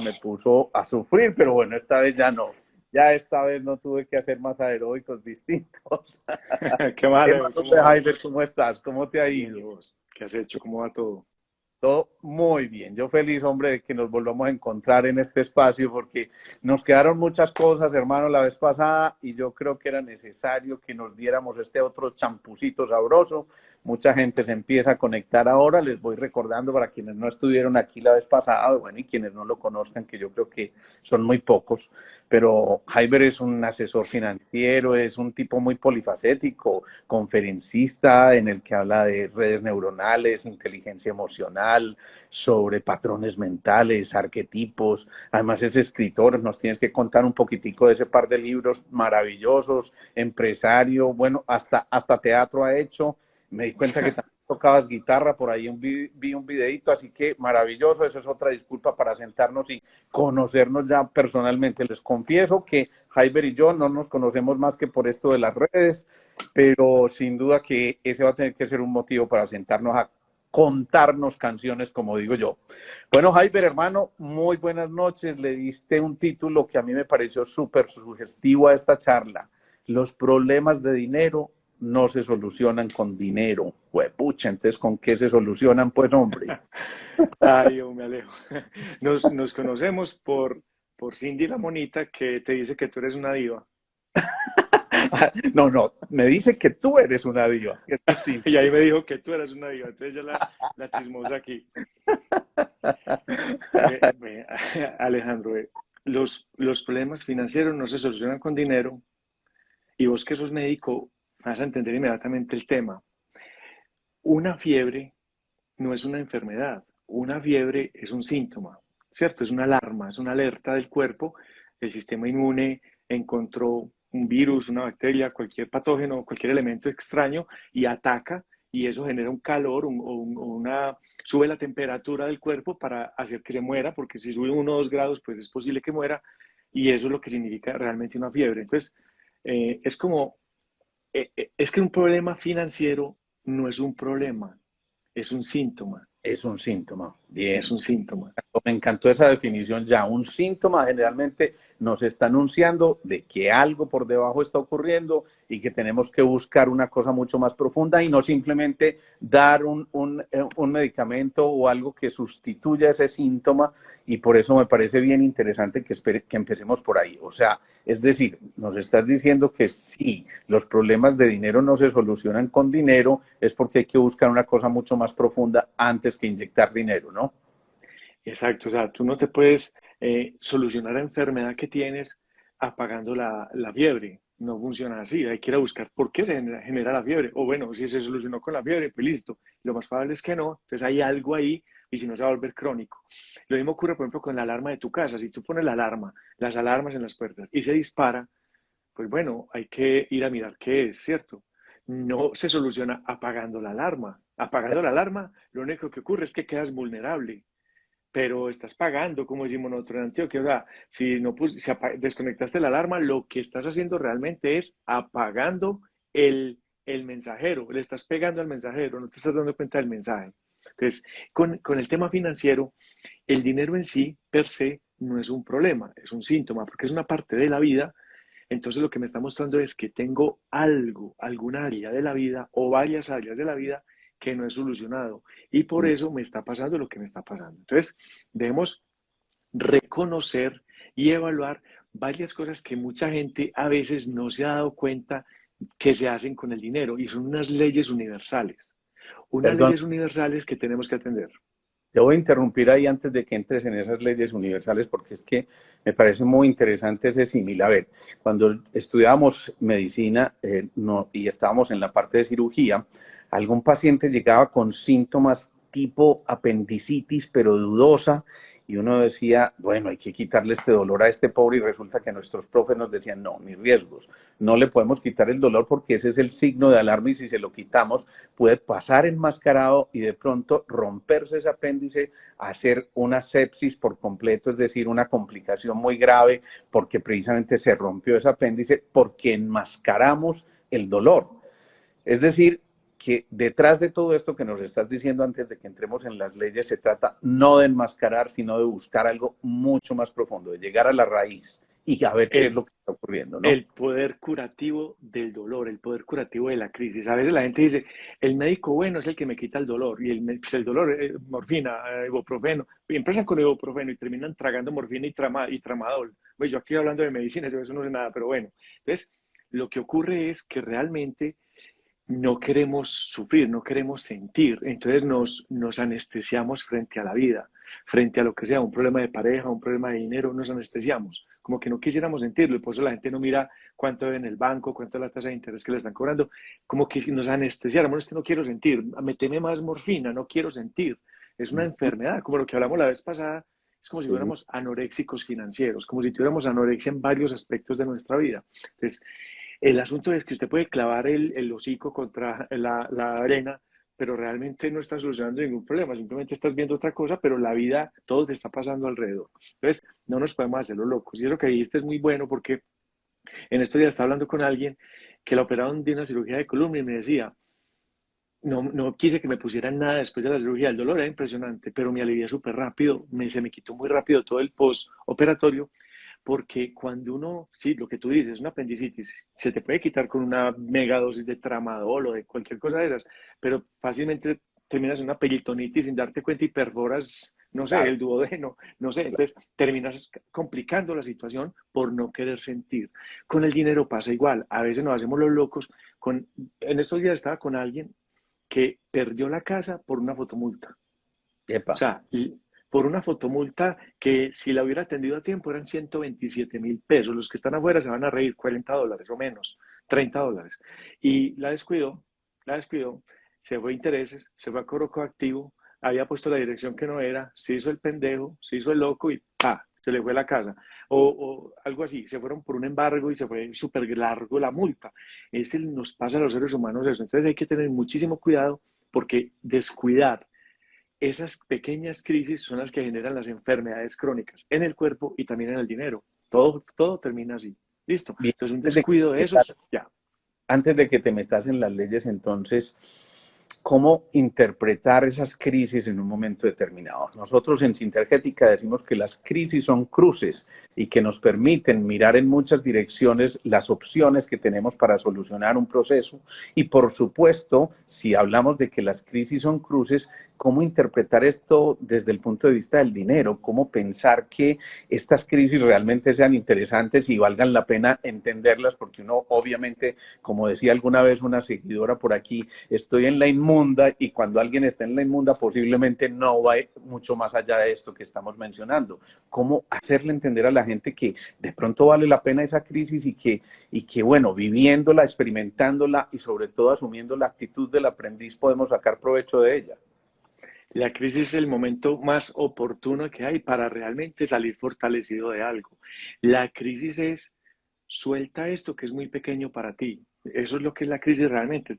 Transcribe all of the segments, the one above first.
me puso a sufrir, pero bueno, esta vez ya no. Ya esta vez no tuve que hacer más aeróbicos distintos. Qué ¿Qué mal, más, ¿cómo hombre, vas? Jaime? ¿Cómo estás? ¿Cómo te ha Bien, ¿y ido? vos? ¿Qué has hecho? ¿Cómo va todo? Todo muy bien. Yo feliz, hombre, de que nos volvamos a encontrar en este espacio porque nos quedaron muchas cosas, hermano, la vez pasada y yo creo que era necesario que nos diéramos este otro champucito sabroso. Mucha gente se empieza a conectar ahora. Les voy recordando para quienes no estuvieron aquí la vez pasada, bueno, y quienes no lo conozcan, que yo creo que son muy pocos. Pero Jaiber es un asesor financiero, es un tipo muy polifacético, conferencista en el que habla de redes neuronales, inteligencia emocional, sobre patrones mentales, arquetipos. Además es escritor, nos tienes que contar un poquitico de ese par de libros maravillosos, empresario, bueno, hasta teatro ha hecho. Me di cuenta que también tocabas guitarra, por ahí vi un videito, así que maravilloso, eso es otra disculpa para sentarnos y conocernos ya personalmente. Les confieso que Jaiber y yo no nos conocemos más que por esto de las redes, pero sin duda que ese va a tener que ser un motivo para sentarnos a contarnos canciones, como digo yo. Bueno, Jaiber, hermano, muy buenas noches. Le diste un título que a mí me pareció súper sugestivo a esta charla. Los problemas de dinero no se solucionan con dinero. Pucha, entonces, ¿con qué se solucionan? Pues, hombre. Ay, yo me alejo. Nos conocemos por Cindy la Monita que te dice que tú eres una diva. No, no, me dice que tú eres una diva, que es Y ahí distinto. me dijo que tú eras una diva. Entonces ya la chismosa aquí. Ve, Alejandro, los problemas financieros no se solucionan con dinero. Y vos que sos médico vas a entender inmediatamente el tema. Una fiebre no es una enfermedad. Una fiebre es un síntoma, ¿cierto? Es una alarma, es una alerta del cuerpo. El sistema inmune encontró un virus, una bacteria, cualquier patógeno, cualquier elemento extraño y ataca y eso genera un calor sube la temperatura del cuerpo para hacer que se muera, porque si sube 1 o 2 grados, pues es posible que muera y eso es lo que significa realmente una fiebre. Entonces, es como, es que un problema financiero no es un problema, es un síntoma. Es un síntoma. Es Bien. un síntoma. Me encantó esa definición ya. Un síntoma generalmente nos está anunciando de que algo por debajo está ocurriendo y que tenemos que buscar una cosa mucho más profunda y no simplemente dar un medicamento o algo que sustituya ese síntoma. Y por eso me parece bien interesante que empecemos por ahí. O sea, es decir, nos estás diciendo que sí, los problemas de dinero no se solucionan con dinero, es porque hay que buscar una cosa mucho más profunda antes que inyectar dinero, ¿no? Exacto, o sea, tú no te puedes solucionar la enfermedad que tienes apagando la fiebre. No funciona así. Hay que ir a buscar por qué se genera la fiebre. O bueno, si se solucionó con la fiebre, pues listo. Lo más probable es que no. Entonces hay algo ahí y si no se va a volver crónico. Lo mismo ocurre, por ejemplo, con la alarma de tu casa. Si tú pones la alarma, las alarmas en las puertas y se dispara, pues bueno, hay que ir a mirar qué es, ¿cierto? No se soluciona apagando la alarma. Apagando la alarma, lo único que ocurre es que quedas vulnerable, pero estás pagando, como decimos nosotros en Antioquia. O sea, si no si desconectaste la alarma, lo que estás haciendo realmente es apagando el mensajero, le estás pegando al mensajero, no te estás dando cuenta del mensaje. Entonces, con el tema financiero, el dinero en sí, per se, no es un problema, es un síntoma, porque es una parte de la vida. Entonces, lo que me está mostrando es que tengo algo, alguna área de la vida o varias áreas de la vida que no he solucionado. Y por eso me está pasando lo que me está pasando. Entonces, debemos reconocer y evaluar varias cosas que mucha gente a veces no se ha dado cuenta que se hacen con el dinero y son unas leyes universales. Unas Perdón, leyes universales que tenemos que atender. te voy a interrumpir ahí antes de que entres en esas leyes universales porque es que me parece muy interesante ese símil. A ver, cuando estudiábamos medicina no, y estábamos en la parte de cirugía, algún paciente llegaba con síntomas tipo apendicitis, pero dudosa, y uno decía, bueno, hay que quitarle este dolor a este pobre, y resulta que nuestros profes nos decían, no, ni riesgos, no le podemos quitar el dolor porque ese es el signo de alarma y si se lo quitamos puede pasar enmascarado y de pronto romperse ese apéndice, hacer una sepsis por completo, es decir, una complicación muy grave porque precisamente se rompió ese apéndice porque enmascaramos el dolor. Es decir, que detrás de todo esto que nos estás diciendo antes de que entremos en las leyes, se trata no de enmascarar, sino de buscar algo mucho más profundo, de llegar a la raíz y a ver qué es El, lo que está ocurriendo, ¿no? el poder curativo del dolor, el poder curativo de la crisis. A veces la gente dice, el médico bueno es el que me quita el dolor, y pues el dolor es morfina, ibuprofeno, y empiezan con ibuprofeno y terminan tragando morfina y tramadol. Pues yo aquí hablando de medicina, yo eso no sé nada, pero bueno. Entonces, lo que ocurre es que realmente no queremos sufrir, no queremos sentir, entonces nos anestesiamos frente a la vida, frente a lo que sea, un problema de pareja, un problema de dinero, nos anestesiamos, como que no quisiéramos sentirlo, y por eso la gente no mira cuánto debe en el banco, cuánto es la tasa de interés que le están cobrando, como que si nos anestesiáramos, es que no quiero sentir, meteme más morfina, no quiero sentir, es una enfermedad, como lo que hablamos la vez pasada, es como si Sí. fuéramos anoréxicos financieros, como si tuviéramos anorexia en varios aspectos de nuestra vida. Entonces, el asunto es que usted puede clavar el hocico contra la arena, pero realmente no está solucionando ningún problema, simplemente estás viendo otra cosa, pero la vida, todo te está pasando alrededor. Entonces, no nos podemos hacer los locos. Y eso que dijiste es muy bueno porque en estos días estaba hablando con alguien que la operaron de una cirugía de columna y me decía, no quise que me pusieran nada después de la cirugía, el dolor era impresionante, pero me alivié súper rápido, se me quitó muy rápido todo el postoperatorio porque cuando uno, sí, lo que tú dices, una apendicitis, se te puede quitar con una mega dosis de tramadol o de cualquier cosa de esas, pero fácilmente terminas en una peritonitis sin darte cuenta y perforas, no sé, Claro, el duodeno, no sé, claro. entonces terminas complicando la situación por no querer sentir. Con el dinero pasa igual, a veces nos hacemos los locos. En estos días estaba con alguien que perdió la casa por una fotomulta. O Epa. sea, y por una fotomulta que si la hubiera atendido a tiempo eran 127.000 pesos. Los que están afuera se van a reír, $40 o menos, $30. Y la descuidó, se fue a intereses, se fue a cobro coactivo, había puesto la dirección que no era, se hizo el pendejo, se hizo el loco y ¡pa! Se le fue la casa. O algo así, se fueron por un embargo y se fue súper largo la multa. Nos pasa a los seres humanos eso. Entonces hay que tener muchísimo cuidado porque descuidar esas pequeñas crisis son las que generan las enfermedades crónicas en el cuerpo y también en el dinero. Todo termina así. Listo. Bien, Entonces, un antes de que descuido te de metas, esos, ya. antes de que te metas en las leyes, entonces, ¿cómo interpretar esas crisis en un momento determinado? Nosotros en Sintergética decimos que las crisis son cruces y que nos permiten mirar en muchas direcciones las opciones que tenemos para solucionar un proceso. Y por supuesto, si hablamos de que las crisis son cruces, ¿cómo interpretar esto desde el punto de vista del dinero? ¿Cómo pensar que estas crisis realmente sean interesantes y valgan la pena entenderlas? Porque uno, obviamente, como decía alguna vez una seguidora por aquí, estoy en la inmunda y cuando alguien está en la inmunda posiblemente no va mucho más allá de esto que estamos mencionando. ¿Cómo hacerle entender a la gente que de pronto vale la pena esa crisis y que bueno, viviéndola, experimentándola y sobre todo asumiendo la actitud del aprendiz podemos sacar provecho de ella? La crisis es el momento más oportuno que hay para realmente salir fortalecido de algo. La crisis es, suelta esto que es muy pequeño para ti. Eso es lo que es la crisis realmente.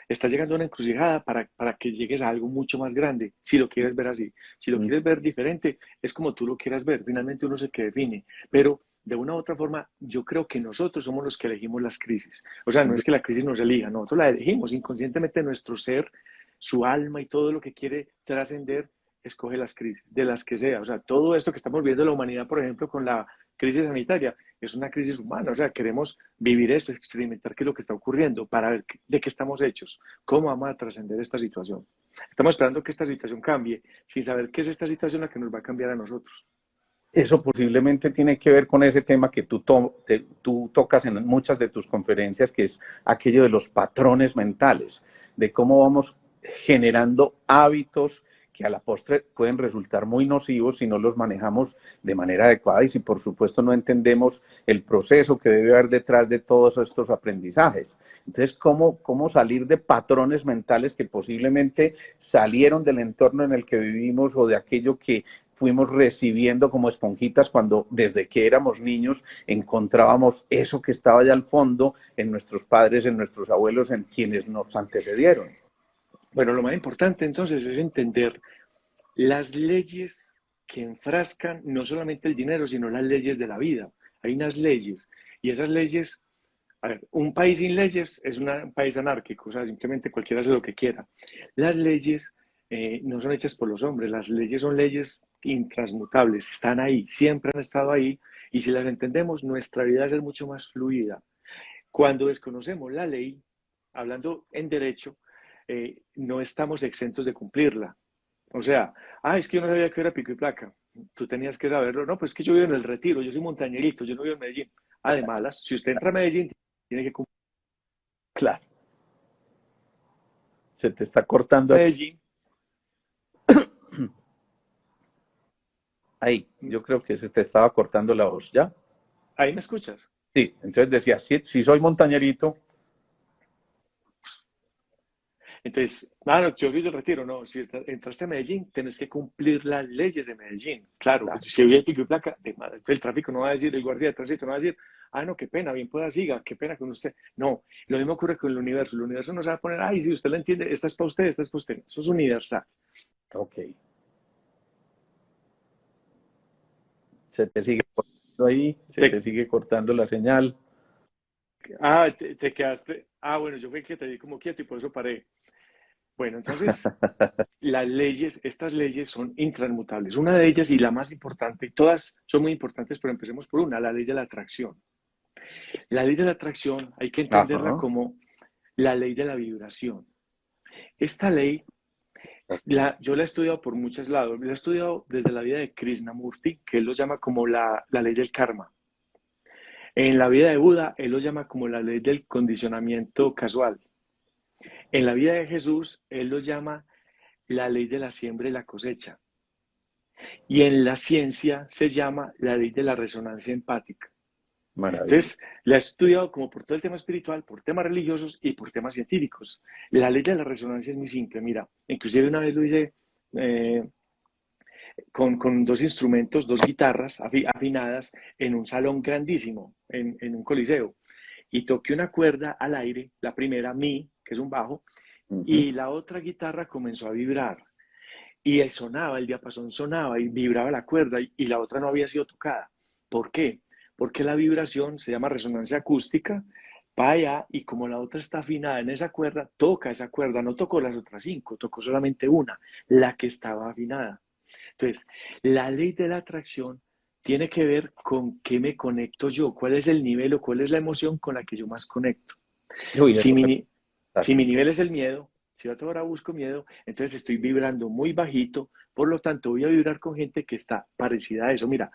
Está llegando a una encrucijada para que llegues a algo mucho más grande, si lo quieres ver así. Si lo quieres ver diferente, es como tú lo quieras ver. Finalmente uno es el que define. Pero de una u otra forma, yo creo que nosotros somos los que elegimos las crisis. O sea, no es que la crisis nos elija, nosotros la elegimos inconscientemente. Nuestro ser, su alma y todo lo que quiere trascender, escoge las crisis, de las que sea. O sea, todo esto que estamos viendo en la humanidad, por ejemplo, con la crisis sanitaria, es una crisis humana. O sea, queremos vivir esto, experimentar qué es lo que está ocurriendo, para ver de qué estamos hechos, cómo vamos a trascender esta situación. Estamos esperando que esta situación cambie, sin saber qué es esta situación la que nos va a cambiar a nosotros. Eso posiblemente tiene que ver con ese tema que tú tocas en muchas de tus conferencias, que es aquello de los patrones mentales, de cómo vamos generando hábitos que a la postre pueden resultar muy nocivos si no los manejamos de manera adecuada y si por supuesto no entendemos el proceso que debe haber detrás de todos estos aprendizajes. Entonces, ¿cómo salir de patrones mentales que posiblemente salieron del entorno en el que vivimos o de aquello que fuimos recibiendo como esponjitas cuando desde que éramos niños encontrábamos eso que estaba allá al fondo en nuestros padres, en nuestros abuelos, en quienes nos antecedieron? Bueno, lo más importante entonces es entender las leyes que enfrascan no solamente el dinero, sino las leyes de la vida. Hay unas leyes y esas leyes A ver, un país sin leyes es un país anárquico, o sea, simplemente cualquiera hace lo que quiera. Las leyes no son hechas por los hombres, las leyes son leyes intransmutables, están ahí, siempre han estado ahí, y si las entendemos, nuestra vida es mucho más fluida. Cuando desconocemos la ley, hablando en derecho, no estamos exentos de cumplirla. O sea, es que yo no sabía que era pico y placa. Tú tenías que saberlo. No, pues es que yo vivo en el Retiro, yo soy montañerito, yo no vivo en Medellín. De malas, si usted entra a Medellín, tiene que cumplir Claro, se te está cortando Medellín. ahí. Yo creo que se te estaba cortando la voz, ¿ya? Ahí me escuchas. Sí, entonces decía, si soy montañerito, Entonces, no, yo soy del Retiro, no. Si entraste a Medellín, tienes que cumplir las leyes de Medellín. Claro, claro. si había pico y placa, de madre. Entonces el tráfico no va a decir, el guardia de tránsito no va a decir, no, qué pena, bien pueda siga, qué pena con usted. No, lo mismo ocurre con el universo. El universo no se va a poner, si usted lo entiende, esta es para usted, esta es para usted. Eso es universal. Ok. Se te sigue cortando ahí, se te Te, sigue cortando la señal. te quedaste. Bueno, yo fui el que te di como quieto y por eso paré. Bueno, entonces, las leyes, estas leyes son intransmutables. Una de ellas y la más importante, y todas son muy importantes, pero empecemos por una, la ley de la atracción. La ley de la atracción hay que entenderla Ajá. como la ley de la vibración. Esta ley, yo la he estudiado por muchos lados. La he estudiado desde la vida de Krishnamurti, que él lo llama como la ley del karma. En la vida de Buda, él lo llama como la ley del condicionamiento casual. En la vida de Jesús, él lo llama la ley de la siembra y la cosecha. Y en la ciencia se llama la ley de la resonancia empática. Maravilloso. Entonces, la he estudiado como por todo el tema espiritual, por temas religiosos y por temas científicos. La ley de la resonancia es muy simple, mira, inclusive una vez lo hice eh, con dos instrumentos, dos guitarras afinadas en un salón grandísimo, en un coliseo, y toqué una cuerda al aire, la primera, mi, que es un bajo, Ujú. y la otra guitarra comenzó a vibrar. Y sonaba, el diapasón sonaba y vibraba la cuerda y la otra no había sido tocada. ¿Por qué? Porque la vibración se llama resonancia acústica, va allá y como la otra está afinada en esa cuerda, toca esa cuerda, no tocó las otras cinco, tocó solamente una, la que estaba afinada. Entonces, la ley de la atracción tiene que ver con qué me conecto yo, cuál es el nivel o cuál es la emoción con la que yo más conecto. Uy, Si eso me mi, si mi fantástico. nivel es el miedo, si yo ahora busco miedo, entonces estoy vibrando muy bajito, por lo tanto voy a vibrar con gente que está parecida a eso. Mira,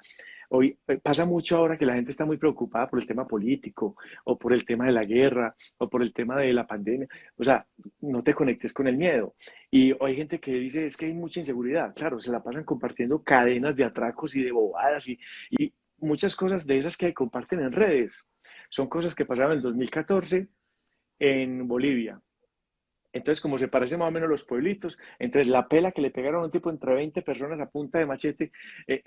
hoy pasa mucho ahora que la gente está muy preocupada por el tema político o por el tema de la guerra o por el tema de la pandemia. O sea, no te conectes con el miedo. Y hay gente que dice, es que hay mucha inseguridad. Claro, se la pasan compartiendo cadenas de atracos y de bobadas y muchas cosas de esas que comparten en redes. Son cosas que pasaron en el 2014 en Bolivia. Entonces, como se parecen más o menos los pueblitos, entonces la pela que le pegaron a un tipo entre 20 personas a punta de machete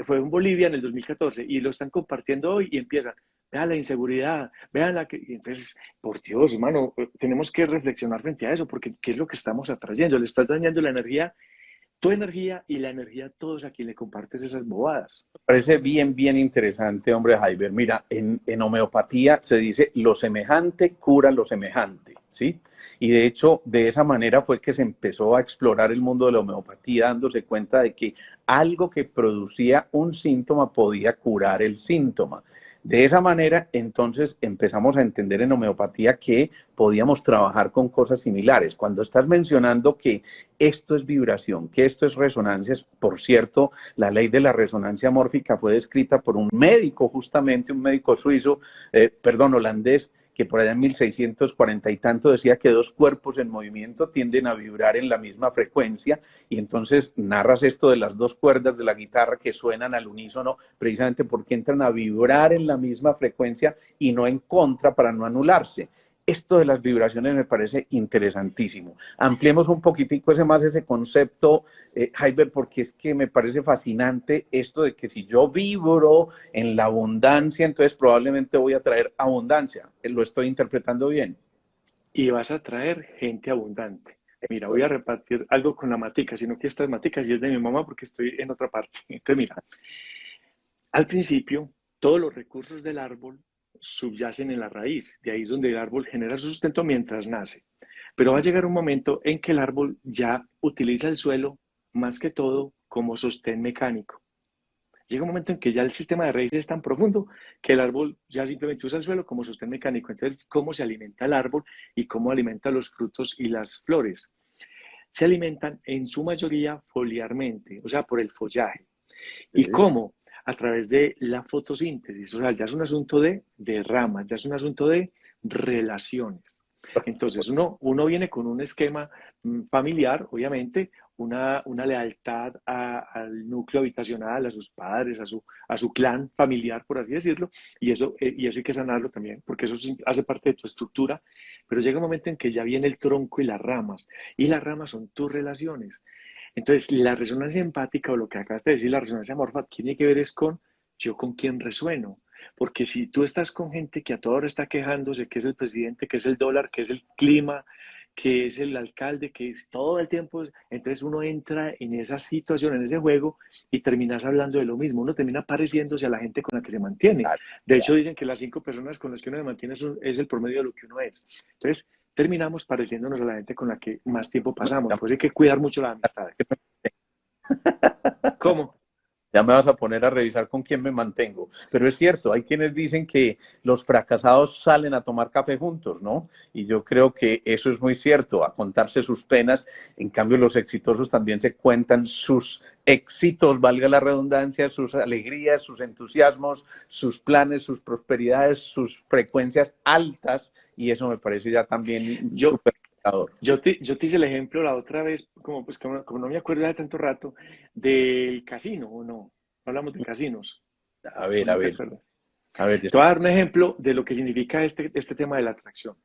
fue en Bolivia en el 2014 y lo están compartiendo hoy y empiezan, vean la inseguridad, vean la que... Y entonces, por Dios, hermano, tenemos que reflexionar frente a eso porque ¿qué es lo que estamos atrayendo? Le estás dañando la energía, tu energía y la energía a todos a quien le compartes esas bobadas. Parece bien, bien interesante, hombre, Jaiber. Mira, en homeopatía se dice lo semejante cura lo semejante, ¿sí? Y de hecho, de esa manera fue que se empezó a explorar el mundo de la homeopatía, dándose cuenta de que algo que producía un síntoma podía curar el síntoma. De esa manera, entonces, empezamos a entender en homeopatía que podíamos trabajar con cosas similares. Cuando estás mencionando que esto es vibración, que esto es resonancia, por cierto, la ley de la resonancia mórfica fue descrita por un médico, justamente un médico suizo, holandés, que por allá en 1640 y tanto decía que dos cuerpos en movimiento tienden a vibrar en la misma frecuencia, y entonces narras esto de las dos cuerdas de la guitarra que suenan al unísono precisamente porque entran a vibrar en la misma frecuencia y no en contra para no anularse. Esto de las vibraciones me parece interesantísimo. Ampliemos un poquitico ese concepto, Jaiber, porque es que me parece fascinante esto de que si yo vibro en la abundancia, entonces probablemente voy a traer abundancia. ¿Lo estoy interpretando bien? Y vas a traer gente abundante. Mira, Esto voy es. a repartir algo con la matica, sino que esta es matica y es de mi mamá porque estoy en otra parte. Entonces, mira, al principio, todos los recursos del árbol subyacen en la raíz. De ahí es donde el árbol genera su sustento mientras nace. Pero va a llegar un momento en que el árbol ya utiliza el suelo más que todo como sostén mecánico. Llega un momento en que ya el sistema de raíces es tan profundo que el árbol ya simplemente usa el suelo como sostén mecánico. Entonces, ¿cómo se alimenta el árbol y cómo alimenta los frutos y las flores? Se alimentan en su mayoría foliarmente, o sea, por el follaje. ¿Y Sí. cómo? A través de la fotosíntesis. O sea, ya es un asunto de ramas, ya es un asunto de relaciones. Entonces, uno viene con un esquema familiar, obviamente, una lealtad al núcleo habitacional, a sus padres, a su clan familiar, por así decirlo, y eso hay que sanarlo también, porque eso sí hace parte de tu estructura, pero llega un momento en que ya viene el tronco y las ramas son tus relaciones. Entonces, la resonancia empática o lo que acabas de decir, la resonancia amorfa, tiene que ver es con yo con quién resueno. Porque si tú estás con gente que a toda hora está quejándose, que es el presidente, que es el dólar, que es el clima, que es el alcalde, que es todo el tiempo, entonces uno entra en esa situación, en ese juego, y terminas hablando de lo mismo. Uno termina pareciéndose a la gente con la que se mantiene. Claro, De hecho, claro. dicen que las 5 personas con las que uno se mantiene es el promedio de lo que uno es. Entonces, terminamos pareciéndonos a la gente con la que más tiempo pasamos. Pues hay que cuidar mucho las amistades. ¿Cómo? Ya me vas a poner a revisar con quién me mantengo. Pero es cierto, hay quienes dicen que los fracasados salen a tomar café juntos, ¿no? Y yo creo que eso es muy cierto, a contarse sus penas. En cambio, los exitosos también se cuentan sus éxitos, valga la redundancia, sus alegrías, sus entusiasmos, sus planes, sus prosperidades, sus frecuencias altas. Y eso me parece ya también Yo, súper. yo te hice el ejemplo la otra vez, como no me acuerdo de tanto rato, del casino, ¿o no? Hablamos de casinos, A ¿o ver, a no te ver, acuerdas? a ver. Te voy a dar un ejemplo de lo que significa este tema de la atracción.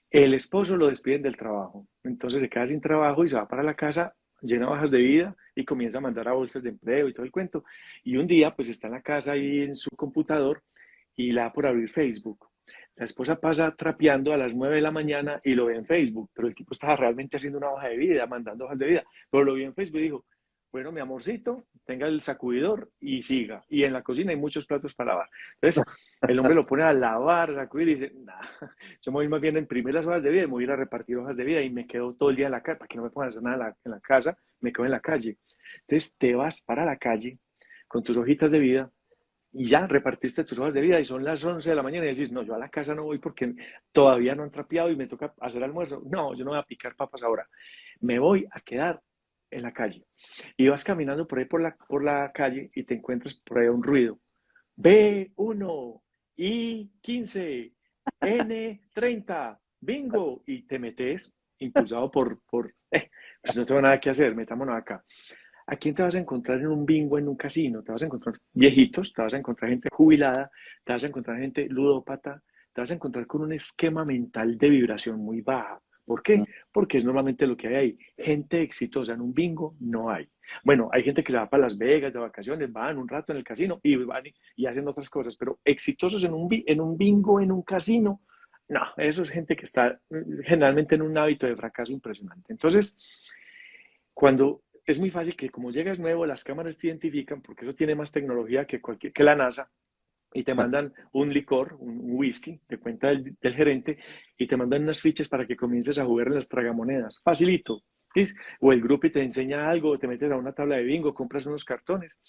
El esposo lo despiden del trabajo, entonces se queda sin trabajo y se va para la casa, llena hojas de vida y comienza a mandar a bolsas de empleo y todo el cuento. Y un día, pues está en la casa ahí en su computador y la da por abrir Facebook. La esposa pasa trapeando a las 9 de la mañana y lo ve en Facebook, pero el tipo estaba realmente haciendo una hoja de vida, mandando hojas de vida, pero lo vio en Facebook y dijo, bueno, mi amorcito, tenga el sacudidor y siga. Y en la cocina hay muchos platos para lavar. Entonces, el hombre lo pone a lavar, a sacudir y dice, nah, yo me voy más bien a imprimir las hojas de vida y me voy a ir a repartir hojas de vida y me quedo todo el día en la calle, para que no me pongan a hacer nada en la casa, me quedo en la calle. Entonces, te vas para la calle con tus hojitas de vida y ya repartiste tus hojas de vida y son las 11 de la mañana y decís, no, yo a la casa no voy porque todavía no han trapeado y me toca hacer almuerzo. No, yo no voy a picar papas ahora. Me voy a quedar en la calle. Y vas caminando por ahí por la calle y te encuentras por ahí un ruido. B1, I15, N30, bingo. Y te metes impulsado pues no tengo nada que hacer, metámonos acá. ¿A quién te vas a encontrar en un bingo, en un casino? Te vas a encontrar viejitos, te vas a encontrar gente jubilada, te vas a encontrar gente ludópata, te vas a encontrar con un esquema mental de vibración muy baja. ¿Por qué? Porque es normalmente lo que hay ahí. Gente exitosa en un bingo no hay. Bueno, hay gente que se va para Las Vegas de vacaciones, van un rato en el casino y van y hacen otras cosas, pero exitosos en un bingo, en un casino, no, eso es gente que está generalmente en un hábito de fracaso impresionante. Entonces, cuando es muy fácil que como llegas nuevo, las cámaras te identifican, porque eso tiene más tecnología que la NASA, y te mandan un licor, un whisky, de cuenta del gerente, y te mandan unas fichas para que comiences a jugar en las tragamonedas. Facilito. ¿Sí? O el grupo te enseña algo, te metes a una tabla de bingo, compras unos cartones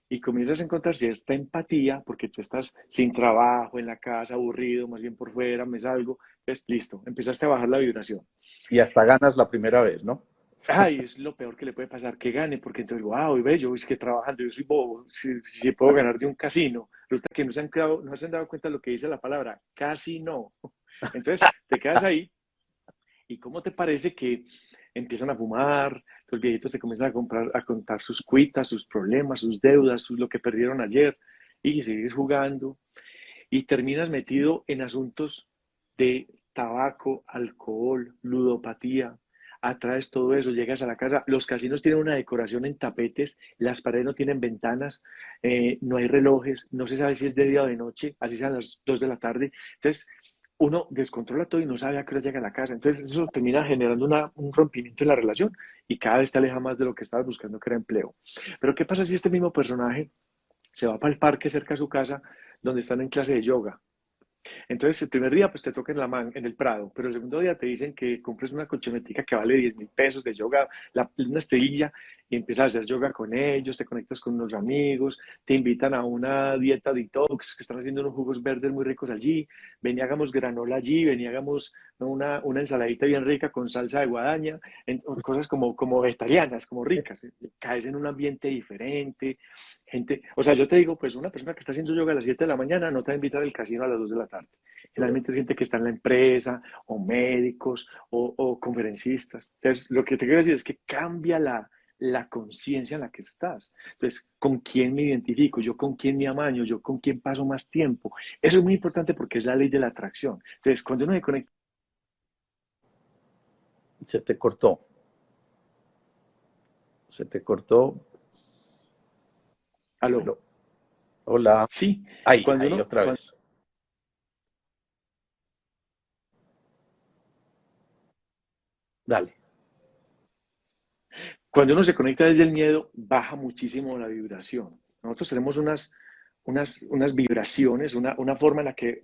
y comienzas a encontrar cierta empatía porque tú estás sin trabajo, en la casa, aburrido, más bien por fuera, me salgo, pues listo, empezaste a bajar la vibración. Y hasta ganas la primera vez, ¿no? Ay, es lo peor que le puede pasar, que gane, porque entonces, wow, y ve, yo es que trabajando, yo soy bobo, si puedo ganar de un casino. Resulta que no se han dado cuenta de lo que dice la palabra, casi no. Entonces, te quedas ahí, y ¿cómo te parece que empiezan a fumar, los viejitos se comienzan a contar sus cuitas, sus problemas, sus deudas, lo que perdieron ayer, y sigues jugando, y terminas metido en asuntos de tabaco, alcohol, ludopatía, atraes todo eso, llegas a la casa, los casinos tienen una decoración en tapetes, las paredes no tienen ventanas, no hay relojes, no se sabe si es de día o de noche, así sean las 2 de la tarde, entonces uno descontrola todo y no sabe a qué hora llega a la casa, entonces eso termina generando un rompimiento en la relación y cada vez te aleja más de lo que estabas buscando que era empleo. Pero ¿qué pasa si este mismo personaje se va para el parque cerca de su casa donde están en clase de yoga? Entonces, el primer día, pues te toca en el Prado, pero el segundo día te dicen que compres una colchonetica que vale 10.000 pesos de yoga, una esterilla, y empiezas a hacer yoga con ellos, te conectas con unos amigos, te invitan a una dieta detox, que están haciendo unos jugos verdes muy ricos allí, ven y hagamos granola allí, ven y hagamos una ensaladita bien rica con salsa de guadaña, cosas como vegetarianas, como ricas. Caes en un ambiente diferente, gente, o sea, yo te digo, pues una persona que está haciendo yoga a las 7 de la mañana no te va a invitar al casino a las 2 de la tarde. Generalmente es gente que está en la empresa, o médicos, o conferencistas. Entonces, lo que te quiero decir es que cambia la conciencia en la que estás. Entonces, ¿con quién me identifico? ¿Yo con quién me amaño? ¿Yo con quién paso más tiempo? Eso es muy importante porque es la ley de la atracción. Entonces, cuando uno se conecta... Se te cortó. Se te cortó. Aló. Aló. Hola. Sí, Ahí, cuando ahí uno, otra vez. Dale. cuando uno se conecta desde el miedo, baja muchísimo la vibración. Nosotros tenemos unas vibraciones, una forma en la que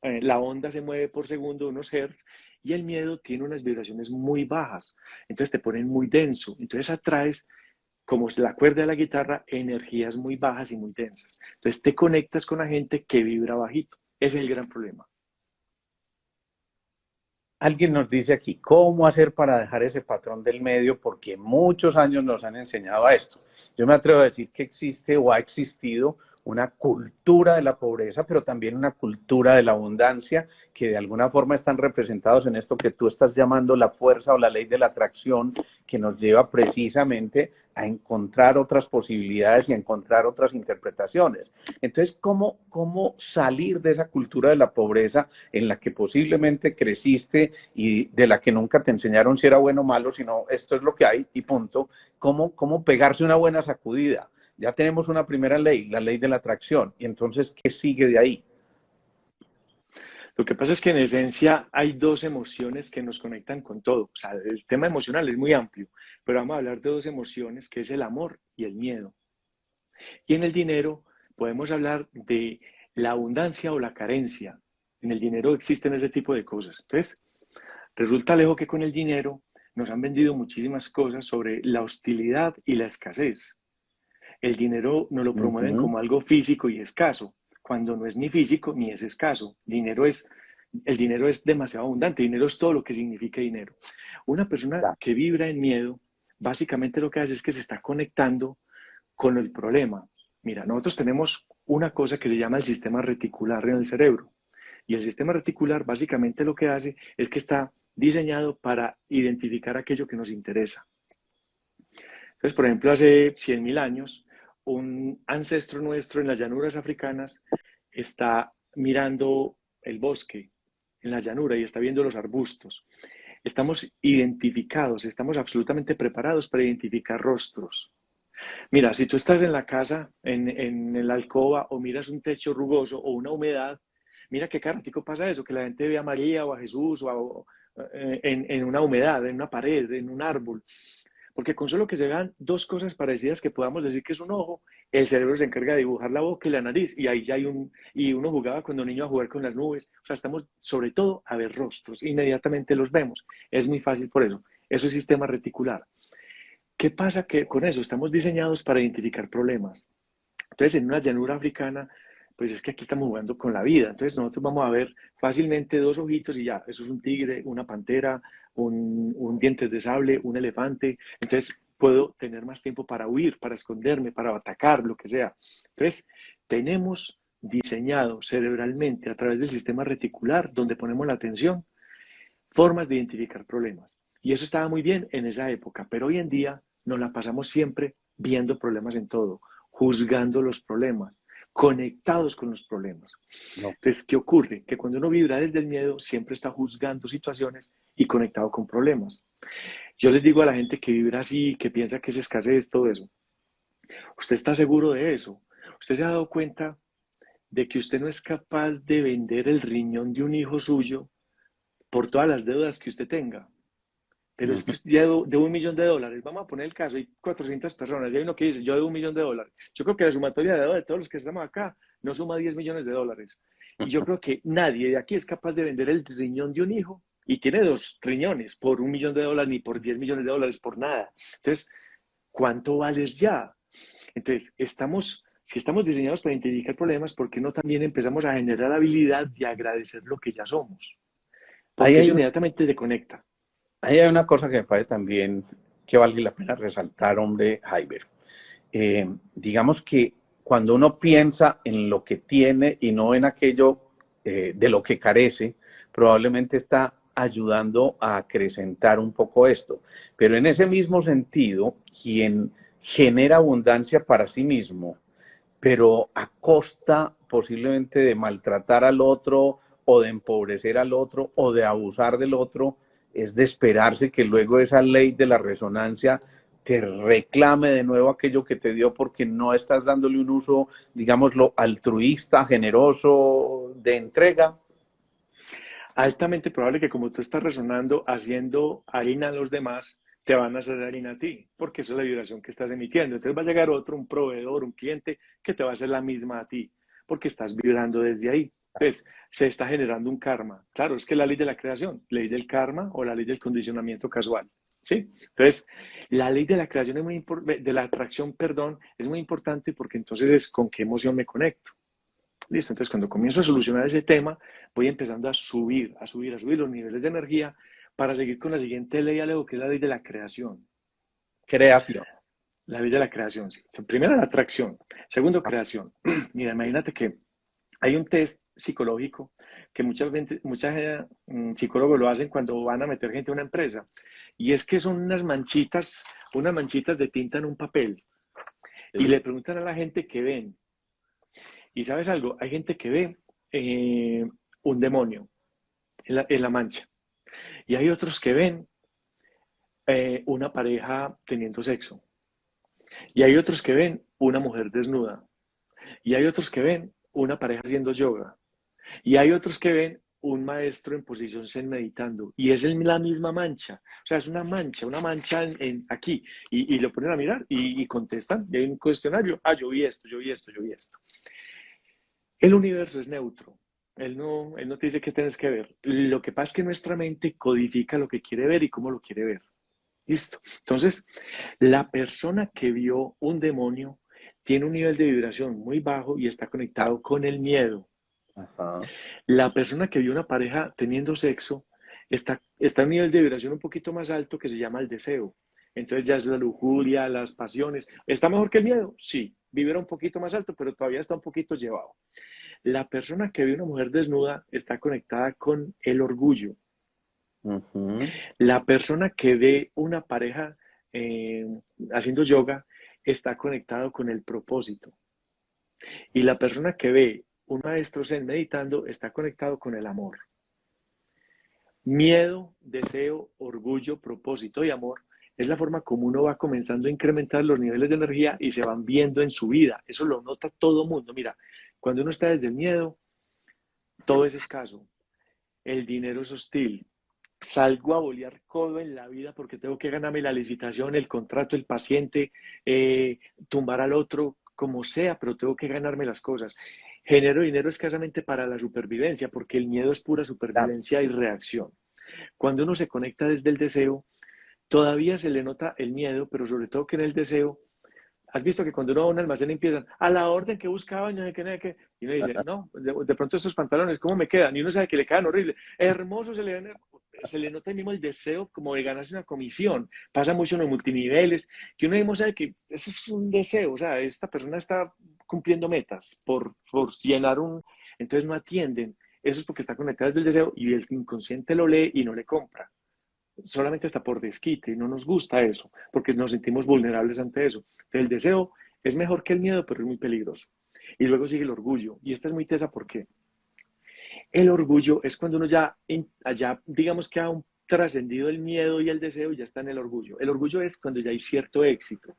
la onda se mueve por segundo, unos hertz, y el miedo tiene unas vibraciones muy bajas. Entonces te ponen muy denso. Entonces atraes, como es la cuerda de la guitarra, energías muy bajas y muy densas. Entonces te conectas con la gente que vibra bajito. Ese es el gran problema. Alguien nos dice aquí, ¿cómo hacer para dejar ese patrón del medio? Porque muchos años nos han enseñado a esto. Yo me atrevo a decir que existe o ha existido una cultura de la pobreza, pero también una cultura de la abundancia, que de alguna forma están representados en esto que tú estás llamando la fuerza o la ley de la atracción, que nos lleva precisamente a encontrar otras posibilidades y a encontrar otras interpretaciones. Entonces, ¿cómo salir de esa cultura de la pobreza en la que posiblemente creciste y de la que nunca te enseñaron si era bueno o malo, sino esto es lo que hay y punto? ¿Cómo pegarse una buena sacudida? Ya tenemos una primera ley, la ley de la atracción. Y entonces, ¿qué sigue de ahí? Lo que pasa es que en esencia hay dos emociones que nos conectan con todo. O sea, el tema emocional es muy amplio, pero vamos a hablar de dos emociones, que es el amor y el miedo. Y en el dinero podemos hablar de la abundancia o la carencia. En el dinero existen ese tipo de cosas. Entonces, resulta lejos que con el dinero nos han vendido muchísimas cosas sobre la hostilidad y la escasez. El dinero nos lo Uh promueven -huh. como algo físico y escaso, cuando no es ni físico ni es escaso. El dinero es demasiado abundante, dinero es todo lo que significa dinero. Una persona que vibra en miedo, básicamente lo que hace es que se está conectando con el problema. Mira, nosotros tenemos una cosa que se llama el sistema reticular en el cerebro. Y el sistema reticular básicamente lo que hace es que está diseñado para identificar aquello que nos interesa. Entonces, por ejemplo, hace 100.000 años, un ancestro nuestro en las llanuras africanas está mirando el bosque en la llanura y está viendo los arbustos. Estamos identificados, estamos absolutamente preparados para identificar rostros. Mira, si tú estás en la casa, en la alcoba, o miras un techo rugoso o una humedad, mira qué caratico pasa eso, que la gente ve a María o a Jesús en una humedad, en una pared, en un árbol. Porque con solo que se vean dos cosas parecidas que podamos decir que es un ojo, el cerebro se encarga de dibujar la boca y la nariz, y ahí ya hay y uno jugaba cuando niño a jugar con las nubes. O sea, estamos sobre todo a ver rostros, inmediatamente los vemos. Es muy fácil por eso. Eso es sistema reticular. ¿Qué pasa que con eso estamos diseñados para identificar problemas? Entonces, en una llanura africana, pues es que aquí estamos jugando con la vida. Entonces, nosotros vamos a ver fácilmente dos ojitos y ya, eso es un tigre, una pantera, un dientes de sable, un elefante. Entonces, puedo tener más tiempo para huir, para esconderme, para atacar, lo que sea. Entonces, tenemos diseñado cerebralmente a través del sistema reticular, donde ponemos la atención, formas de identificar problemas. Y eso estaba muy bien en esa época, pero hoy en día nos la pasamos siempre viendo problemas en todo, juzgando los problemas, conectados con los problemas. No. Entonces, ¿qué ocurre? Que cuando uno vibra desde el miedo, siempre está juzgando situaciones y conectado con problemas. Yo les digo a la gente que vibra así, que piensa que es escasez, todo eso. ¿Usted está seguro de eso? ¿Usted se ha dado cuenta de que usted no es capaz de vender el riñón de un hijo suyo por todas las deudas que usted tenga? pero es que usted ya debo $1.000.000. Vamos a poner el caso, hay 400 personas, y hay uno que dice, yo debo $1.000.000. Yo creo que la sumatoria de deuda de todos los que estamos acá no suma $10.000.000. Y yo creo que nadie de aquí es capaz de vender el riñón de un hijo y tiene 2 riñones por $1.000.000 ni por $10.000.000, por nada. Entonces, ¿cuánto vales ya? Entonces, si estamos diseñados para identificar problemas, ¿por qué no también empezamos a generar la habilidad de agradecer lo que ya somos? Ahí Porque hay eso una, inmediatamente te conecta. ahí hay una cosa que me parece también que vale la pena resaltar, hombre, Jaiber. Digamos que cuando uno piensa en lo que tiene y no en aquello de lo que carece, probablemente está ayudando a acrecentar un poco esto. Pero en ese mismo sentido, quien genera abundancia para sí mismo, pero a costa posiblemente de maltratar al otro o de empobrecer al otro o de abusar del otro, es de esperarse que luego esa ley de la resonancia te reclame de nuevo aquello que te dio porque no estás dándole un uso, digámoslo, altruista, generoso, de entrega. Altamente probable que como tú estás resonando, haciendo harina a los demás, te van a hacer harina a ti, porque esa es la vibración que estás emitiendo. Entonces va a llegar otro, un proveedor, un cliente, que te va a hacer la misma a ti, porque estás vibrando desde ahí. Entonces, se está generando un karma. Claro, es que la ley de la creación, ley del karma o la ley del condicionamiento casual. ¿Sí? Entonces, la ley de la creación es muy importante, de la atracción, perdón, es muy importante porque entonces es con qué emoción me conecto. Listo, entonces cuando comienzo a solucionar ese tema, voy empezando a subir los niveles de energía para seguir con la siguiente ley, Alejo, que es la ley de la creación. Creación. La ley de la creación, sí. Primero, la atracción. Segundo, creación. Mira, imagínate que hay un test psicológico que muchos psicólogos lo hacen cuando van a meter gente a una empresa. Y es que son unas manchitas de tinta en un papel. Y Sí. le preguntan a la gente qué ven. Y sabes algo, hay gente que ve un demonio en la mancha. Y hay otros que ven una pareja teniendo sexo. Y hay otros que ven una mujer desnuda. Y hay otros que ven una pareja haciendo yoga. Y hay otros que ven un maestro en posición zen meditando. Y es la misma mancha. O sea, es una mancha aquí. Y lo ponen a mirar y contestan. Y hay un cuestionario. Ah, yo vi esto, yo vi esto, yo vi esto. El universo es neutro. Él no te dice qué tienes que ver. Lo que pasa es que nuestra mente codifica lo que quiere ver y cómo lo quiere ver. Listo. Entonces, la persona que vio un demonio tiene un nivel de vibración muy bajo y está Ah, conectado con el miedo. ajá. La persona que vio una pareja teniendo sexo está en un nivel de vibración un poquito más alto que se llama el deseo. Entonces ya es la lujuria, las pasiones. ¿Está mejor que el miedo? Sí. Vibra un poquito más alto, pero todavía está un poquito llevado. La persona que ve una mujer desnuda está conectada con el orgullo. Ujú. La persona que ve una pareja eh, haciendo yoga está conectado con el propósito. Y la persona que ve un maestro zen meditando está conectado con el amor. Miedo, deseo, orgullo, propósito y amor es la forma como uno va comenzando a incrementar los niveles de energía y se van viendo en su vida. Eso lo nota todo mundo. Mira, cuando uno está desde el miedo, todo es escaso. El dinero es hostil. Salgo a bolear codo en la vida porque tengo que ganarme la licitación, el contrato, el paciente, tumbar al otro, como sea, pero tengo que ganarme las cosas. Genero dinero escasamente para la supervivencia, porque el miedo es pura Claro. supervivencia y reacción. Cuando uno se conecta desde el deseo, todavía se le nota el miedo, pero sobre todo que en el deseo, has visto que cuando uno va a un almacén empiezan a la orden que buscaba, no sé qué, no sé qué, y uno dice, no, de pronto estos pantalones, ¿cómo me quedan? Y uno sabe que le quedan horribles. Hermoso, se le nota mismo el deseo como de ganarse una comisión. Pasa mucho en los multiniveles, que uno mismo sabe que eso es un deseo, o sea, esta persona está cumpliendo metas por llenar un... Entonces no atienden. Eso es porque está conectado desde el deseo y el inconsciente lo lee y no le compra solamente está por desquite y no nos gusta eso, porque nos sentimos vulnerables ante eso. Entonces, el deseo es mejor que el miedo, pero es muy peligroso. Y luego sigue el orgullo, y esta es muy tesa porque el orgullo es cuando uno ya digamos que ha trascendido el miedo y el deseo y ya está en el orgullo. El orgullo es cuando ya hay cierto éxito.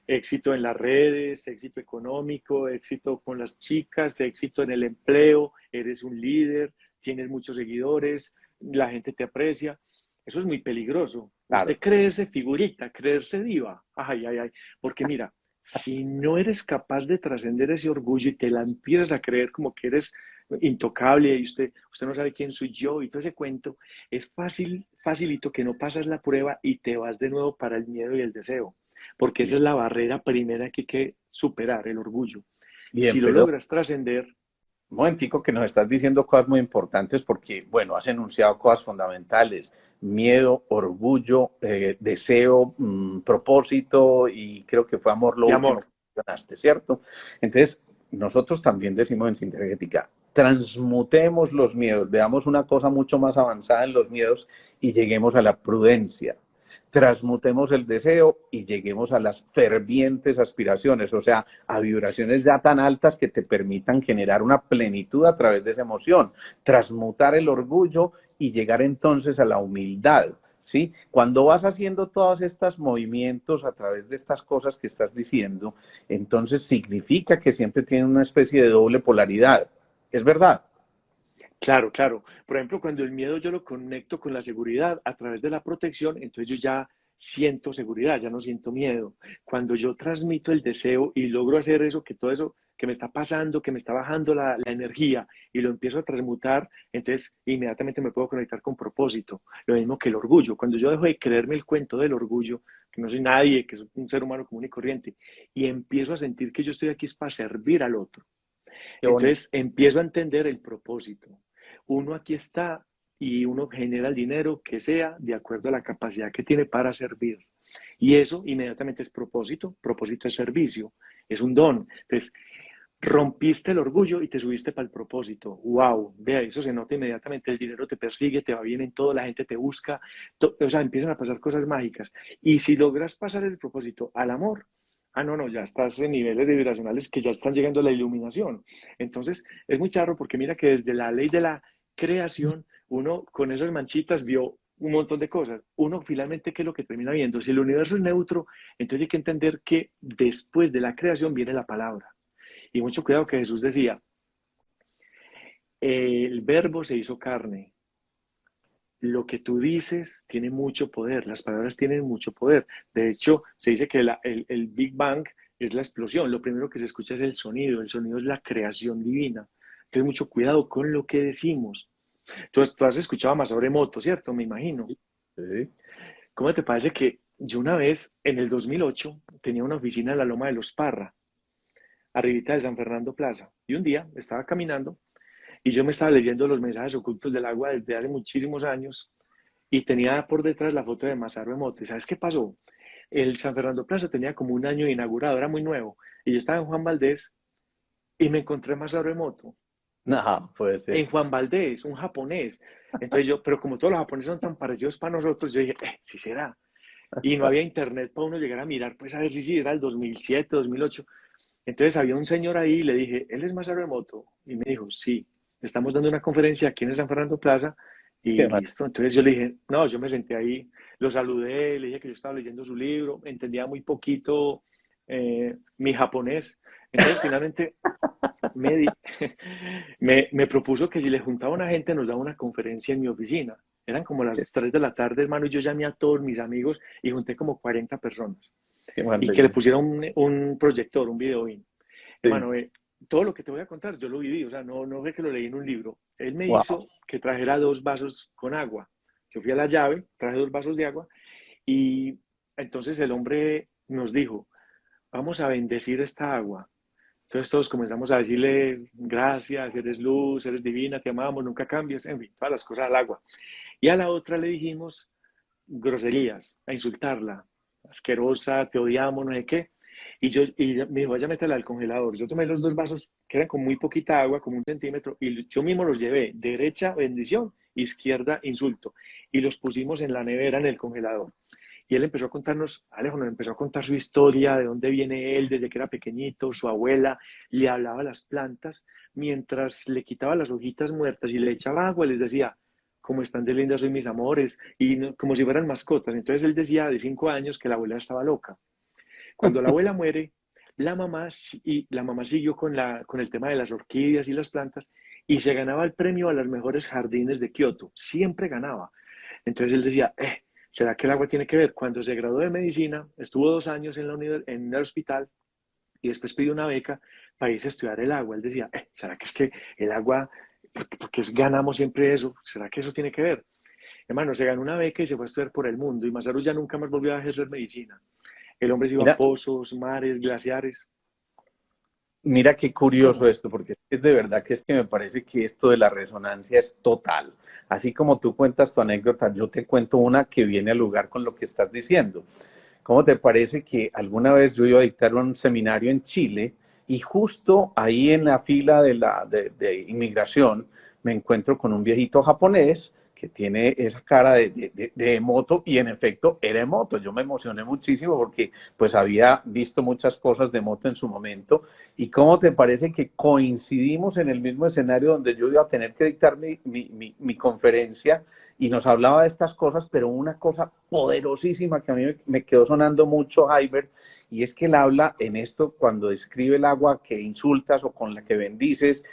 Éxito en las redes, éxito económico, éxito con las chicas, éxito en el empleo, eres un líder, tienes muchos seguidores, la gente te aprecia. Eso es muy peligroso. Claro. Usted creerse figurita, creerse diva. Ay, ay, ay. Porque mira, si no eres capaz de trascender ese orgullo y te la empiezas a creer como que eres intocable y usted no sabe quién soy yo y todo ese cuento, es fácil, facilito que no pasas la prueba y te vas de nuevo para el miedo y el deseo. Porque esa Bien, es la barrera primera que hay que superar, el orgullo. bien, Si lo pero logras trascender, un momentico que nos estás diciendo cosas muy importantes porque, bueno, has enunciado cosas fundamentales, miedo, orgullo, deseo, propósito y creo que fue amor lo y último amor. que mencionaste, ¿cierto? Entonces, nosotros también decimos en Sintergética, transmutemos los miedos, veamos una cosa mucho más avanzada en los miedos y lleguemos a la prudencia. Transmutemos el deseo y lleguemos a las fervientes aspiraciones, o sea, a vibraciones ya tan altas que te permitan generar una plenitud a través de esa emoción, transmutar el orgullo y llegar entonces a la humildad. ¿Sí? Cuando vas haciendo todos estos movimientos a través de estas cosas que estás diciendo, entonces significa que siempre tiene una especie de doble polaridad. ¿Es verdad? Claro, claro. Por ejemplo, cuando el miedo yo lo conecto con la seguridad a través de la protección, entonces yo ya siento seguridad, ya no siento miedo. Cuando yo transmito el deseo y logro hacer eso, que todo eso que me está pasando, que me está bajando la energía y lo empiezo a transmutar, entonces inmediatamente me puedo conectar con propósito. Lo mismo que el orgullo. Cuando yo dejo de creerme el cuento del orgullo, que no soy nadie, que soy un ser humano común y corriente, y empiezo a sentir que yo estoy aquí es para servir al otro. Qué bonito. Entonces empiezo a entender el propósito. Uno aquí está y uno genera el dinero que sea de acuerdo a la capacidad que tiene para servir. Y eso inmediatamente es propósito. Propósito es servicio, es un don. Entonces, rompiste el orgullo y te subiste para el propósito. ¡Wow! Vea, eso se nota inmediatamente. El dinero te persigue, te va bien en todo, la gente te busca. O sea, empiezan a pasar cosas mágicas. Y si logras pasar el propósito al amor, ah, no, no, ya estás en niveles vibracionales que ya están llegando a la iluminación. Entonces, es muy charro porque mira que desde la ley de la creación, uno con esas manchitas vio un montón de cosas. Uno finalmente, ¿qué es lo que termina viendo? Si el universo es neutro, entonces hay que entender que después de la creación viene la palabra. Y mucho cuidado que Jesús decía, el verbo se hizo carne. Lo que tú dices tiene mucho poder, las palabras tienen mucho poder. De hecho, se dice que el Big Bang es la explosión. Lo primero que se escucha es el sonido es la creación divina. Entonces, mucho cuidado con lo que decimos. Entonces, tú has escuchado más sobre moto, ¿cierto? Me imagino. Sí. ¿Cómo te parece que yo una vez, en el 2008, tenía una oficina en la Loma de los Parra, arribita de San Fernando Plaza? Y un día estaba caminando y yo me estaba leyendo los mensajes ocultos del agua desde hace muchísimos años y tenía por detrás la foto de Masaru Emoto. ¿Y sabes qué pasó? El San Fernando Plaza tenía como un año inaugurado, era muy nuevo. Y yo estaba en Juan Valdés y me encontré a Masaru Emoto. No, puede ser. En Juan Valdés, un japonés. Entonces yo, pero como todos los japoneses son tan parecidos para nosotros, yo dije, sí será. Y no había internet para uno llegar a mirar, pues a ver si sí, era el 2007, 2008. Entonces había un señor ahí y le dije, ¿él es Masaru Emoto? Y me dijo, sí, estamos dando una conferencia aquí en el San Fernando Plaza Qué y mal. listo. Entonces yo le dije, no, yo me senté ahí, lo saludé, le dije que yo estaba leyendo su libro, entendía muy poquito mi japonés. Entonces finalmente me, di- me propuso que si le juntaba una gente nos daba una conferencia en mi oficina. Eran como Qué, las 3 de la tarde, hermano, y yo llamé a todos mis amigos y junté como 40 personas qué y que le maravilla. pusieron un proyector, un video. Sí. Hermano, todo lo que te voy a contar, yo lo viví, o sea, no fue que lo leí en un libro. Él me Wow. hizo que trajera 2 vasos con agua. Yo fui a la llave, traje 2 vasos de agua y entonces el hombre nos dijo, vamos a bendecir esta agua. Entonces todos comenzamos a decirle, gracias, eres luz, eres divina, te amamos, nunca cambies, en fin, todas las cosas al agua. Y a la otra le dijimos groserías, a insultarla, asquerosa, te odiamos, no sé qué. Y me dijo, vaya, métela al congelador. Yo tomé los 2 vasos, que eran con muy poquita agua, como 1 centímetro, y yo mismo los llevé. Derecha, bendición, izquierda, insulto. Y los pusimos en la nevera, en el congelador. Y él empezó a contarnos, Alejo nos empezó a contar su historia, de dónde viene él, desde que era pequeñito, su abuela, le hablaba a las plantas, mientras le quitaba las hojitas muertas y le echaba agua, les decía, cómo están de lindas hoy mis amores, y como si fueran mascotas. Entonces él decía de 5 años que la abuela estaba loca. Cuando la abuela muere, la mamá siguió con el tema de las orquídeas y las plantas y se ganaba el premio a los mejores jardines de Kioto. Siempre ganaba. Entonces él decía, ¿será que el agua tiene que ver? Cuando se graduó de medicina, estuvo 2 años en el hospital y después pidió una beca para irse a estudiar el agua. Él decía, ¿será que es que el agua, porque ganamos siempre eso? ¿Será que eso tiene que ver? Hermano, se ganó una beca y se fue a estudiar por el mundo y Masaru ya nunca más volvió a ejercer medicina. El hombre se iba a Mira, pozos, mares, glaciares. mira qué curioso ¿Cómo? esto, porque es de verdad que es que me parece que esto de la resonancia es total. Así como tú cuentas tu anécdota, yo te cuento una que viene al lugar con lo que estás diciendo. ¿Cómo te parece que alguna vez yo iba a dictar un seminario en Chile y justo ahí en la fila de inmigración me encuentro con un viejito japonés que tiene esa cara de emoto y en efecto era emoto. Yo me emocioné muchísimo porque pues había visto muchas cosas de moto en su momento. ¿Y cómo te parece que coincidimos en el mismo escenario donde yo iba a tener que dictar mi conferencia? Y nos hablaba de estas cosas, pero una cosa poderosísima que a mí me quedó sonando mucho, Jaiber, y es que él habla en esto cuando describe el agua que insultas o con la que bendices,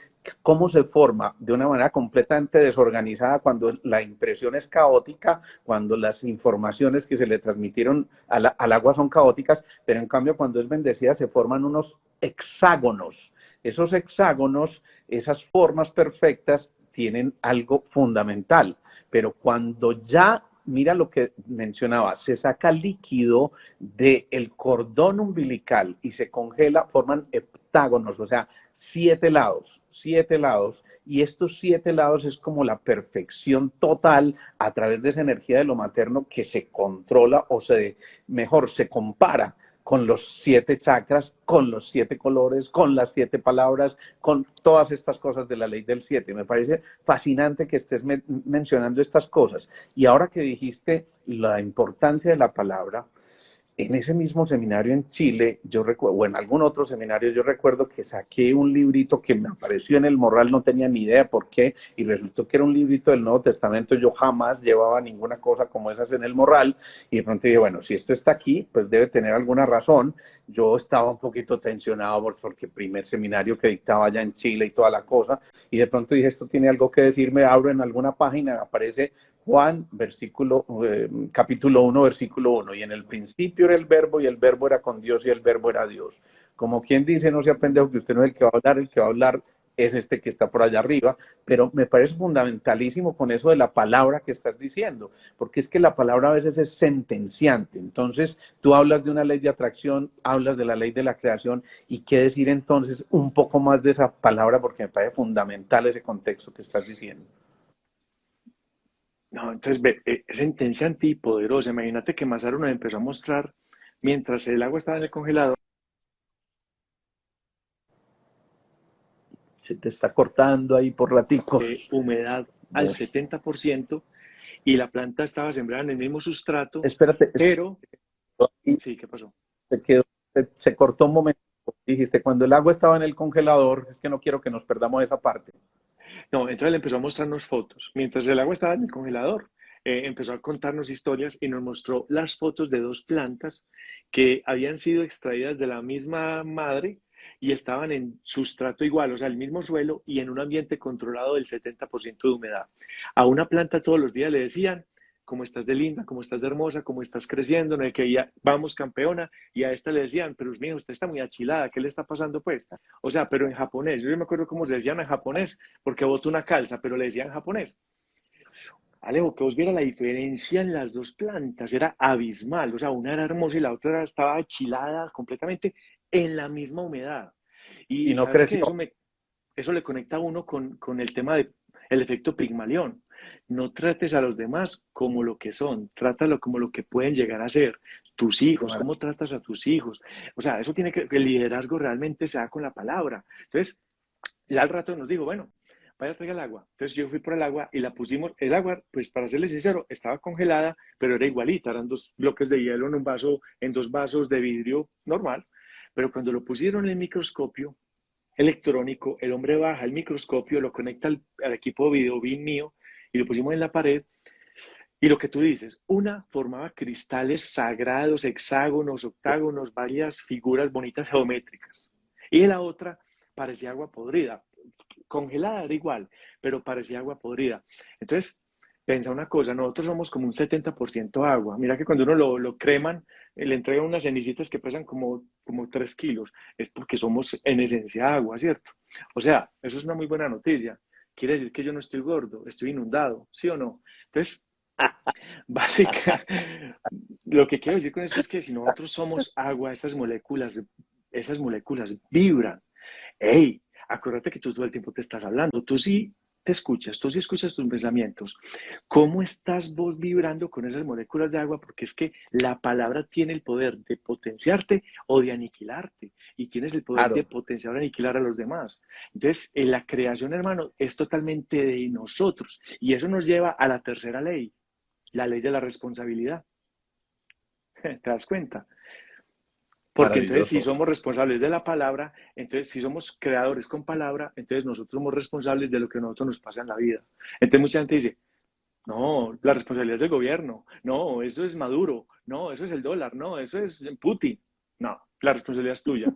cómo se forma de una manera completamente desorganizada cuando la impresión es caótica, cuando las informaciones que se le transmitieron al agua son caóticas, pero en cambio cuando es bendecida se forman unos hexágonos. Esos hexágonos, esas formas perfectas, tienen algo fundamental, pero cuando ya, mira lo que mencionaba, se saca líquido del cordón umbilical y se congela, forman heptágonos, o sea, 7 lados, y estos 7 lados es como la perfección total a través de esa energía de lo materno que se controla o mejor, se compara con los 7 chakras, con los 7 colores, con las 7 palabras, con todas estas cosas de la ley del 7. Me parece fascinante que estés mencionando estas cosas. Y ahora que dijiste la importancia de la palabra, en ese mismo seminario en Chile, yo recuerdo, o en algún otro seminario, yo recuerdo que saqué un librito que me apareció en el morral, no tenía ni idea por qué, y resultó que era un librito del Nuevo Testamento. Yo jamás llevaba ninguna cosa como esas en el morral, y de pronto dije, bueno, si esto está aquí, pues debe tener alguna razón. Yo estaba un poquito tensionado porque primer seminario que dictaba allá en Chile y toda la cosa, y de pronto dije, esto tiene algo que decirme, abro en alguna página, aparece Juan, capítulo 1, versículo 1. Y en el principio era el verbo, y el verbo era con Dios, y el verbo era Dios. Como quien dice, no sea pendejo, que usted no es el que va a hablar, el que va a hablar es este que está por allá arriba. Pero me parece fundamentalísimo con eso de la palabra que estás diciendo, porque es que la palabra a veces es sentenciante. Entonces, tú hablas de una ley de atracción, hablas de la ley de la creación, y qué decir entonces un poco más de esa palabra, porque me parece fundamental ese contexto que estás diciendo. No, entonces ve, es sentenciante y poderosa. Imagínate que Masaru nos empezó a mostrar, mientras el agua estaba en el congelador, Se te está cortando ahí por raticos. humedad al Bueno, 70% y la planta estaba sembrada en el mismo sustrato, espérate, pero, y sí, ¿qué pasó? se quedó, se cortó un momento. Dijiste, cuando el agua estaba en el congelador, es que no quiero que nos perdamos esa parte. No, entonces le empezó a mostrarnos fotos. Mientras el agua estaba en el congelador, empezó a contarnos historias y nos mostró las fotos de 2 plantas que habían sido extraídas de la misma madre y estaban en sustrato igual, o sea, el mismo suelo y en un ambiente controlado del 70% de humedad. A una planta todos los días le decían, cómo estás de linda, cómo estás de hermosa, cómo estás creciendo, no hay que ya, vamos campeona, y a esta le decían, pero mijo, usted está muy achilada, ¿qué le está pasando pues? O sea, pero en japonés, yo no me acuerdo cómo se decían en japonés, porque botó una calza, pero le decían en japonés. Alejo, que vos viera la diferencia en las 2 plantas, era abismal, o sea, una era hermosa y la otra estaba achilada completamente en la misma humedad. Y Y no sabes creció. que eso le conecta a uno con el tema del efecto Pigmalión. No trates a los demás como lo que son, trátalo como lo que pueden llegar a ser. Tus Qué hijos, maravilla. cómo tratas a tus hijos. O sea, eso tiene que, el liderazgo realmente se da con la palabra. Entonces, ya al rato nos dijo, bueno, vaya a traer el agua. Entonces yo fui por el agua y la pusimos. El agua, pues para serles sincero, estaba congelada, pero era igualita. Eran 2 bloques de hielo en un vaso, en 2 vasos de vidrio normal. Pero cuando lo pusieron en el microscopio electrónico, el hombre baja el microscopio, lo conecta al equipo de videobin mío y lo pusimos en la pared. Y lo que tú dices, una formaba cristales sagrados, hexágonos, octágonos, varias figuras bonitas geométricas. Y la otra parecía agua podrida. Congelada era igual, pero parecía agua podrida. Entonces, Pensa una cosa, nosotros somos como un 70% agua. Mira que cuando uno lo creman, le entregan unas cenicitas que pesan como 3 kilos. Es porque somos en esencia agua, ¿cierto? O sea, eso es una muy buena noticia. Quiere decir que yo no estoy gordo, estoy inundado, ¿sí o no? Entonces, básica, lo que quiero decir con esto es que si nosotros somos agua, esas moléculas vibran. Hey, acuérdate que tú todo el tiempo te estás hablando, tú sí te escuchas, tú sí escuchas tus pensamientos. ¿Cómo estás vos vibrando con esas moléculas de agua? Porque es que la palabra tiene el poder de potenciarte o de aniquilarte, y tienes el poder de Claro, potenciar o aniquilar a los demás. Entonces, en la creación, hermano, es totalmente de nosotros, y eso nos lleva a la tercera ley, la ley de la responsabilidad. ¿Te das cuenta? Porque entonces si maravilloso. somos responsables de la palabra, entonces si somos creadores con palabra, entonces nosotros somos responsables de lo que a nosotros nos pasa en la vida. Entonces mucha gente dice, no, la responsabilidad es del gobierno, no, eso es Maduro, no, eso es el dólar, no, eso es Putin. No, la responsabilidad es tuya.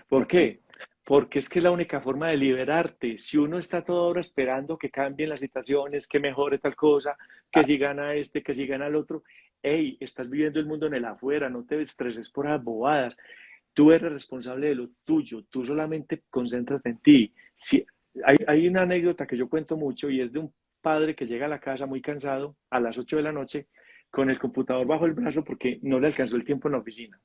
¿Por qué? Porque es que es la única forma de liberarte. Si uno está toda hora esperando que cambien las situaciones, que mejore tal cosa, que si gana este, que si gana el otro, hey, estás viviendo el mundo en el afuera, no te estreses por las bobadas. Tú eres responsable de lo tuyo, tú solamente concéntrate en ti. Si, hay una anécdota que yo cuento mucho, y es de un padre que llega a la casa muy cansado a las 8 de la noche con el computador bajo el brazo porque no le alcanzó el tiempo en la oficina.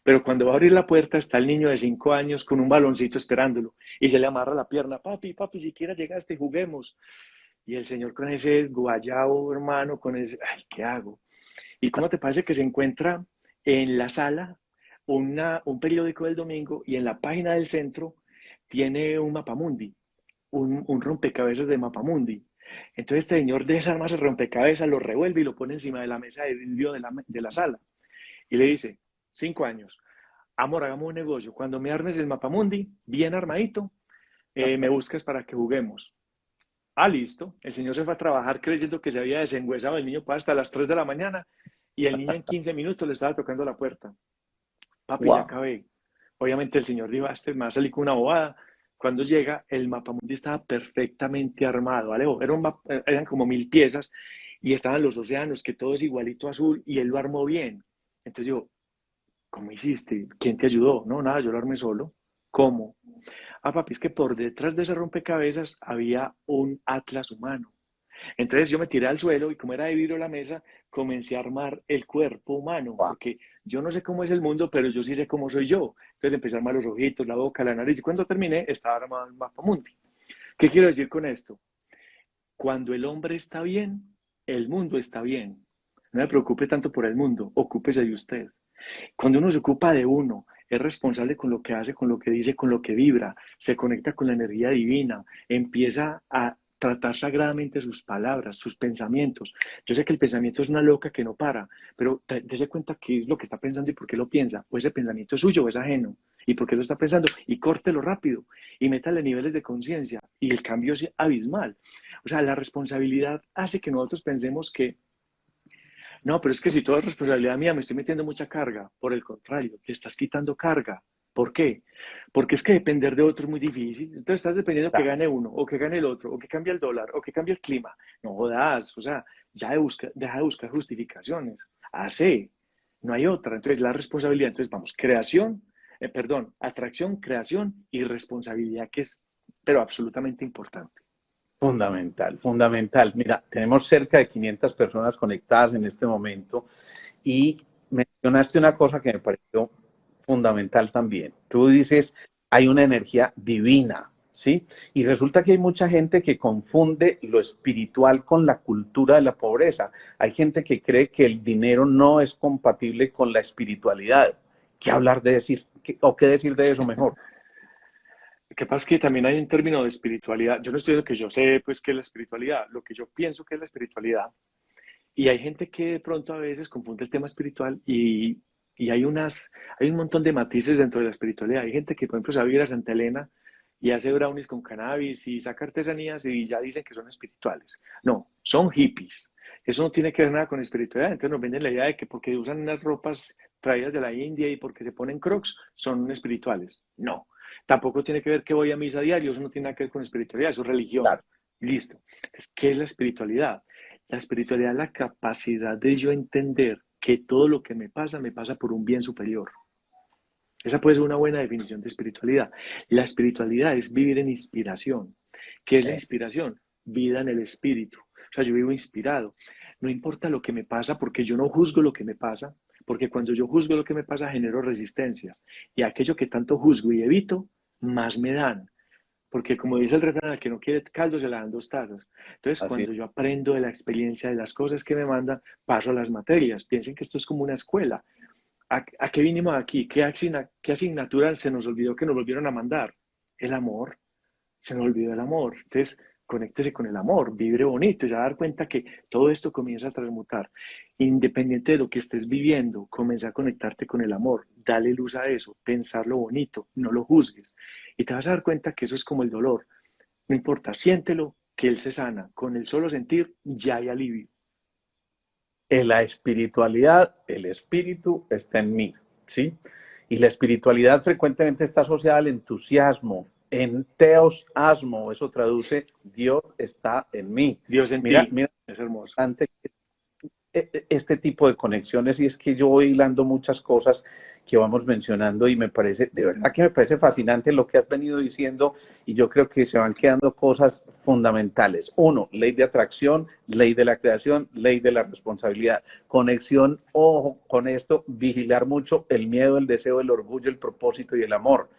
Pero cuando va a abrir la puerta está el niño de 5 años con un baloncito esperándolo y se le amarra la pierna. Papi, papi, siquiera llegaste, juguemos. Y el señor con ese guayabo, hermano, con ese, ay, ¿qué hago? ¿Y cómo te parece que se encuentra en la sala un periódico del domingo, y en la página del centro tiene un mapamundi, un rompecabezas de mapamundi? Entonces este señor desarma ese rompecabezas, lo revuelve y lo pone encima de la mesa de vidrio de la sala. Y le dice, 5 años, amor, hagamos un negocio. Cuando me armes el mapamundi, bien armadito, me buscas para que juguemos. Ah, listo. El señor se fue a trabajar creyendo que se había desengüezado el niño hasta las 3 de la mañana, y el niño en 15 minutos le estaba tocando la puerta. Papi, ya Wow. acabé. Obviamente el señor dijo, este me va a salir con una bobada. Cuando llega, el mapamundi estaba perfectamente armado, ¿vale? Eran como 1.000 piezas, y estaban los océanos, que todo es igualito azul, y él lo armó bien. Entonces yo, ¿cómo hiciste? ¿Quién te ayudó? No, nada, yo lo armé solo. ¿Cómo? Ah, papi, es que por detrás de ese rompecabezas había un atlas humano. Entonces yo me tiré al suelo, y como era de vidrio la mesa, comencé a armar el cuerpo humano, Wow. porque yo no sé cómo es el mundo, pero yo sí sé cómo soy yo. Entonces empecé a armar los ojitos, la boca, la nariz, y cuando terminé estaba armado el mapa mundi. ¿Qué quiero decir con esto? Cuando el hombre está bien, el mundo está bien. No me preocupe tanto por el mundo, ocúpese de usted. Cuando uno se ocupa de uno, es responsable con lo que hace, con lo que dice, con lo que vibra, se conecta con la energía divina, empieza a tratar sagradamente sus palabras, sus pensamientos. Yo sé que el pensamiento es una loca que no para, pero dése cuenta qué es lo que está pensando y por qué lo piensa. O ese pensamiento es suyo o es ajeno, y por qué lo está pensando, y córtelo rápido y métale niveles de conciencia, y el cambio es abismal. O sea, la responsabilidad hace que nosotros pensemos que no, pero es que si todo es responsabilidad mía, me estoy metiendo mucha carga. Por el contrario, te estás quitando carga. ¿Por qué? Porque es que depender de otro es muy difícil. Entonces estás dependiendo que gane uno, o que gane el otro, o que cambie el dólar, o que cambie el clima. No jodas, o sea, deja de buscar justificaciones. Hace, no hay otra. Entonces la responsabilidad, entonces vamos, atracción, creación y responsabilidad, que es, pero absolutamente importante. Fundamental, fundamental. Mira, tenemos cerca de 500 personas conectadas en este momento y mencionaste una cosa que me pareció fundamental también. Tú dices, hay una energía divina, ¿sí? Y resulta que hay mucha gente que confunde lo espiritual con la cultura de la pobreza. Hay gente que cree que el dinero no es compatible con la espiritualidad. ¿Qué hablar de decir? ¿O qué decir de eso mejor? Lo que pasa es que también hay un término de espiritualidad. Yo no estoy diciendo que yo sé, pues, qué es la espiritualidad, lo que yo pienso que es la espiritualidad. Y hay gente que de pronto a veces confunde el tema espiritual, y hay un montón de matices dentro de la espiritualidad. Hay gente que, por ejemplo, se va a vivir a Santa Elena y hace brownies con cannabis y saca artesanías, y ya dicen que son espirituales. No, son hippies. Eso no tiene que ver nada con espiritualidad. Entonces nos venden la idea de que porque usan unas ropas traídas de la India y porque se ponen crocs son espirituales. No, tampoco tiene que ver que voy a misa a diario, eso no tiene nada que ver con espiritualidad, eso es religión. Claro, Listo. Entonces, ¿qué es la espiritualidad? La espiritualidad es la capacidad de yo entender que todo lo que me pasa por un bien superior. Esa puede ser una buena definición de espiritualidad. La espiritualidad es vivir en inspiración. ¿Qué es la Eh, inspiración? Vida en el espíritu. O sea, yo vivo inspirado. No importa lo que me pasa porque yo no juzgo lo que me pasa, porque cuando yo juzgo lo que me pasa genero resistencias. Y aquello que tanto juzgo y evito, más me dan. Porque como dice el refrán, al que no quiere caldo se le dan dos tazas. Entonces, Así es. cuando yo aprendo de la experiencia de las cosas que me mandan, paso a las materias. Piensen que esto es como una escuela. ¿A qué vinimos aquí? ¿Qué asignatura se nos olvidó que nos volvieron a mandar? El amor. Se nos olvidó el amor. Entonces, conéctese con el amor, vibre bonito y se va a dar cuenta que todo esto comienza a transmutar. Independiente de lo que estés viviendo, comienza a conectarte con el amor. Dale luz a eso, pensar lo bonito, no lo juzgues. Y te vas a dar cuenta que eso es como el dolor. No importa, siéntelo, que él se sana. Con el solo sentir ya hay alivio. En la espiritualidad, el espíritu está en mí, ¿sí? Y la espiritualidad frecuentemente está asociada al entusiasmo, en teos asmo, eso traduce Dios está en mí. Dios en Mira, ti. mira, Es hermoso. antes este tipo de conexiones y es que yo voy hilando muchas cosas que vamos mencionando y me parece, de verdad que me parece fascinante lo que has venido diciendo y yo creo que se van quedando cosas fundamentales. Uno, ley de atracción, ley de la creación, ley de la responsabilidad. Conexión, ojo con esto, vigilar mucho el miedo, el deseo, el orgullo, el propósito y el amor.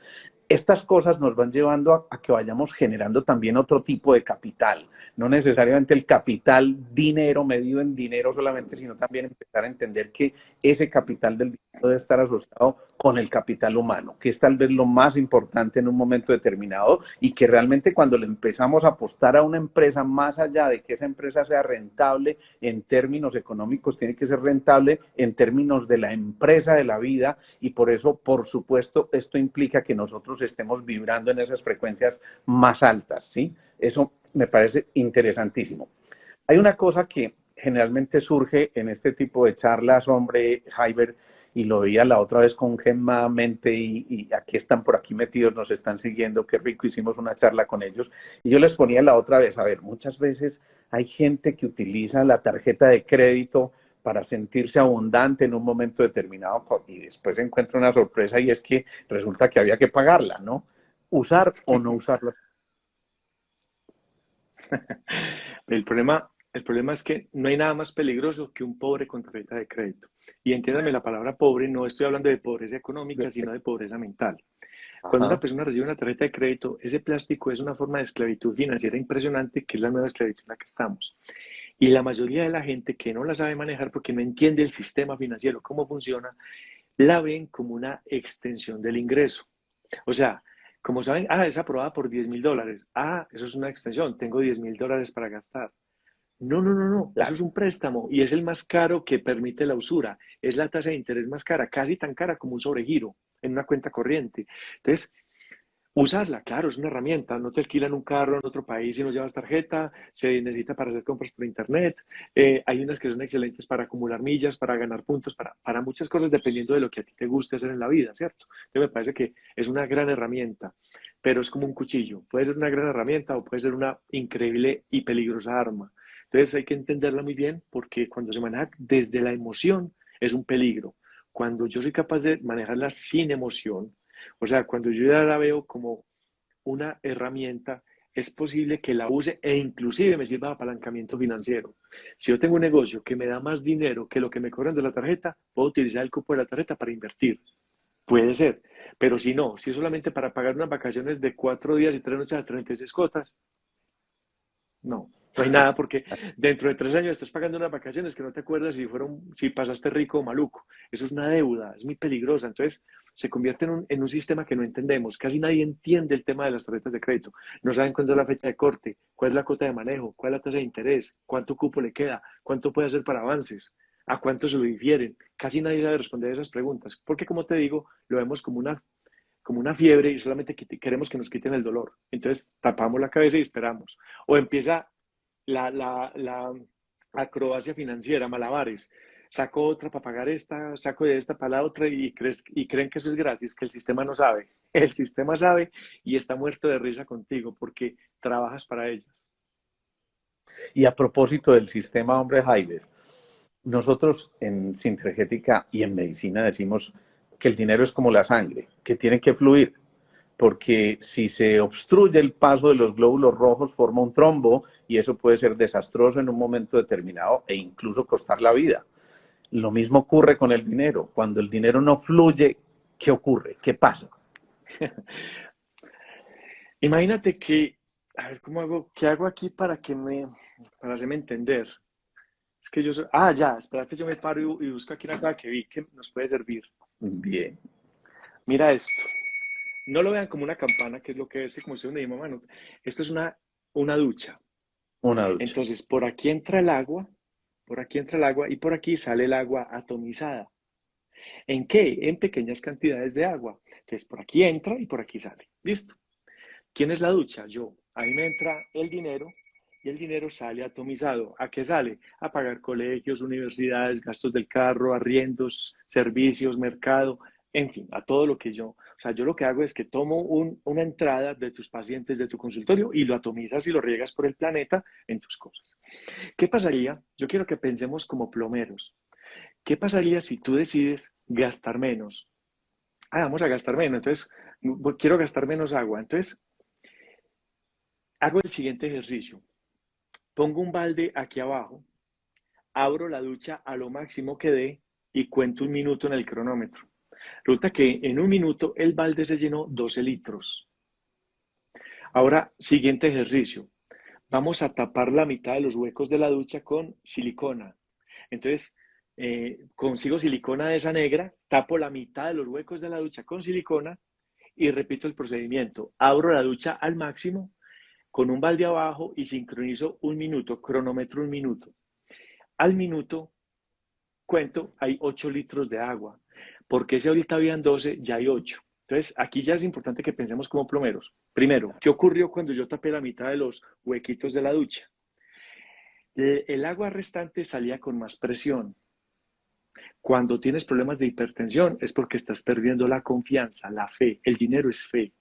Estas cosas nos van llevando a que vayamos generando también otro tipo de capital, no necesariamente el capital dinero medido en dinero solamente, sino también empezar a entender que ese capital del dinero debe estar asociado con el capital humano, que es tal vez lo más importante en un momento determinado y que realmente cuando le empezamos a apostar a una empresa, más allá de que esa empresa sea rentable en términos económicos, tiene que ser rentable en términos de la empresa de la vida y por eso, por supuesto, esto implica que nosotros estemos vibrando en esas frecuencias más altas, ¿sí? Eso me parece interesantísimo. Hay una cosa que generalmente surge en este tipo de charlas, hombre, Jaiber, y lo veía la otra vez con Gemma Mente y aquí están por aquí metidos, nos están siguiendo, qué rico, hicimos una charla con ellos. Y yo les ponía la otra vez, a ver, muchas veces hay gente que utiliza la tarjeta de crédito para sentirse abundante en un momento determinado y después encuentra una sorpresa y es que resulta que había que pagarla, ¿no? Usar o no usarla. El problema es que no hay nada más peligroso que un pobre con tarjeta de crédito. Y entiéndame la palabra pobre, no estoy hablando de pobreza económica, sino de pobreza mental. Cuando una Ajá. persona recibe una tarjeta de crédito, ese plástico es una forma de esclavitud financiera impresionante, que es la nueva esclavitud en la que estamos. Y la mayoría de la gente que no la sabe manejar porque no entiende el sistema financiero, cómo funciona, la ven como una extensión del ingreso. O sea, como saben, es aprobada por $10,000. Eso es una extensión, tengo $10,000 para gastar. No, no, no, no, eso Claro. es un préstamo y es el más caro que permite la usura. Es la tasa de interés más cara, casi tan cara como un sobregiro en una cuenta corriente. Entonces, usarla, claro, es una herramienta. No te alquilan un carro en otro país y no llevas tarjeta, se necesita para hacer compras por internet. Hay unas que son excelentes para acumular millas, para ganar puntos, para muchas cosas dependiendo de lo que a ti te guste hacer en la vida, ¿cierto? Entonces me parece que es una gran herramienta, pero es como un cuchillo. Puede ser una gran herramienta o puede ser una increíble y peligrosa arma. Entonces hay que entenderla muy bien porque cuando se maneja desde la emoción es un peligro. Cuando yo soy capaz de manejarla sin emoción, o sea, cuando yo ya la veo como una herramienta, es posible que la use e inclusive me sirva de apalancamiento financiero. Si yo tengo un negocio que me da más dinero que lo que me cobran de la tarjeta, puedo utilizar el cupo de la tarjeta para invertir. Puede ser. Pero si no, si es solamente para pagar unas vacaciones de 4 días y 3 noches a 36 cotas, no, no hay nada porque dentro de 3 años estás pagando unas vacaciones que no te acuerdas si pasaste rico o maluco. Eso es una deuda, es muy peligrosa. Entonces se convierte en un sistema que no entendemos. Casi nadie entiende el tema de las tarjetas de crédito. No saben cuándo es la fecha de corte, cuál es la cuota de manejo, cuál es la tasa de interés, cuánto cupo le queda, cuánto puede hacer para avances, a cuánto se lo difieren. Casi nadie sabe responder esas preguntas porque, como te digo, lo vemos como una fiebre y solamente queremos que nos quiten el dolor. Entonces tapamos la cabeza y esperamos. O empieza la acrobacia financiera, malabares. Saco otra para pagar esta, saco de esta para la otra y creen que eso es gratis, que el sistema no sabe. El sistema sabe y está muerto de risa contigo porque trabajas para ellos. Y a propósito del sistema, hombre, Javier, nosotros en Sintergética y en medicina decimos que el dinero es como la sangre, que tiene que fluir, porque si se obstruye el paso de los glóbulos rojos forma un trombo y eso puede ser desastroso en un momento determinado e incluso costar la vida. Lo mismo ocurre con el dinero. Cuando el dinero no fluye, ¿qué ocurre? ¿Qué pasa? Imagínate que, a ver, ¿qué hago aquí para hacerme entender? Es que yo soy, ya, espérate, yo me paro y busco aquí una cosa que vi que nos puede servir. Bien. Mira esto. No lo vean como una campana, que es lo que es, como si donde mi mamá, no. Esto es una ducha. Una ducha. Entonces, por aquí entra el agua, por aquí entra el agua y por aquí sale el agua atomizada. ¿En qué? En pequeñas cantidades de agua. Entonces, por aquí entra y por aquí sale. Listo. ¿Quién es la ducha? Yo. Ahí me entra el dinero y el dinero sale atomizado. ¿A qué sale? A pagar colegios, universidades, gastos del carro, arriendos, servicios, mercado, en fin, a todo lo que yo. O sea, yo lo que hago es que tomo una entrada de tus pacientes de tu consultorio y lo atomizas y lo riegas por el planeta en tus cosas. ¿Qué pasaría? Yo quiero que pensemos como plomeros. ¿Qué pasaría si tú decides gastar menos? Vamos a gastar menos. Entonces, quiero gastar menos agua. Entonces, hago el siguiente ejercicio. Pongo un balde aquí abajo, abro la ducha a lo máximo que dé y cuento un minuto en el cronómetro. Resulta que en un minuto el balde se llenó 12 litros. Ahora, siguiente ejercicio. Vamos a tapar la mitad de los huecos de la ducha con silicona. Entonces, consigo silicona de esa negra, tapo la mitad de los huecos de la ducha con silicona y repito el procedimiento. Abro la ducha al máximo con un balde abajo y sincronizo un minuto, cronómetro un minuto. Al minuto, cuento, hay 8 litros de agua. Porque si ahorita habían 12, ya hay 8. Entonces, aquí ya es importante que pensemos como plomeros. Primero, ¿qué ocurrió cuando yo tapé la mitad de los huequitos de la ducha? El agua restante salía con más presión. Cuando tienes problemas de hipertensión es porque estás perdiendo la confianza, la fe. El dinero es fe.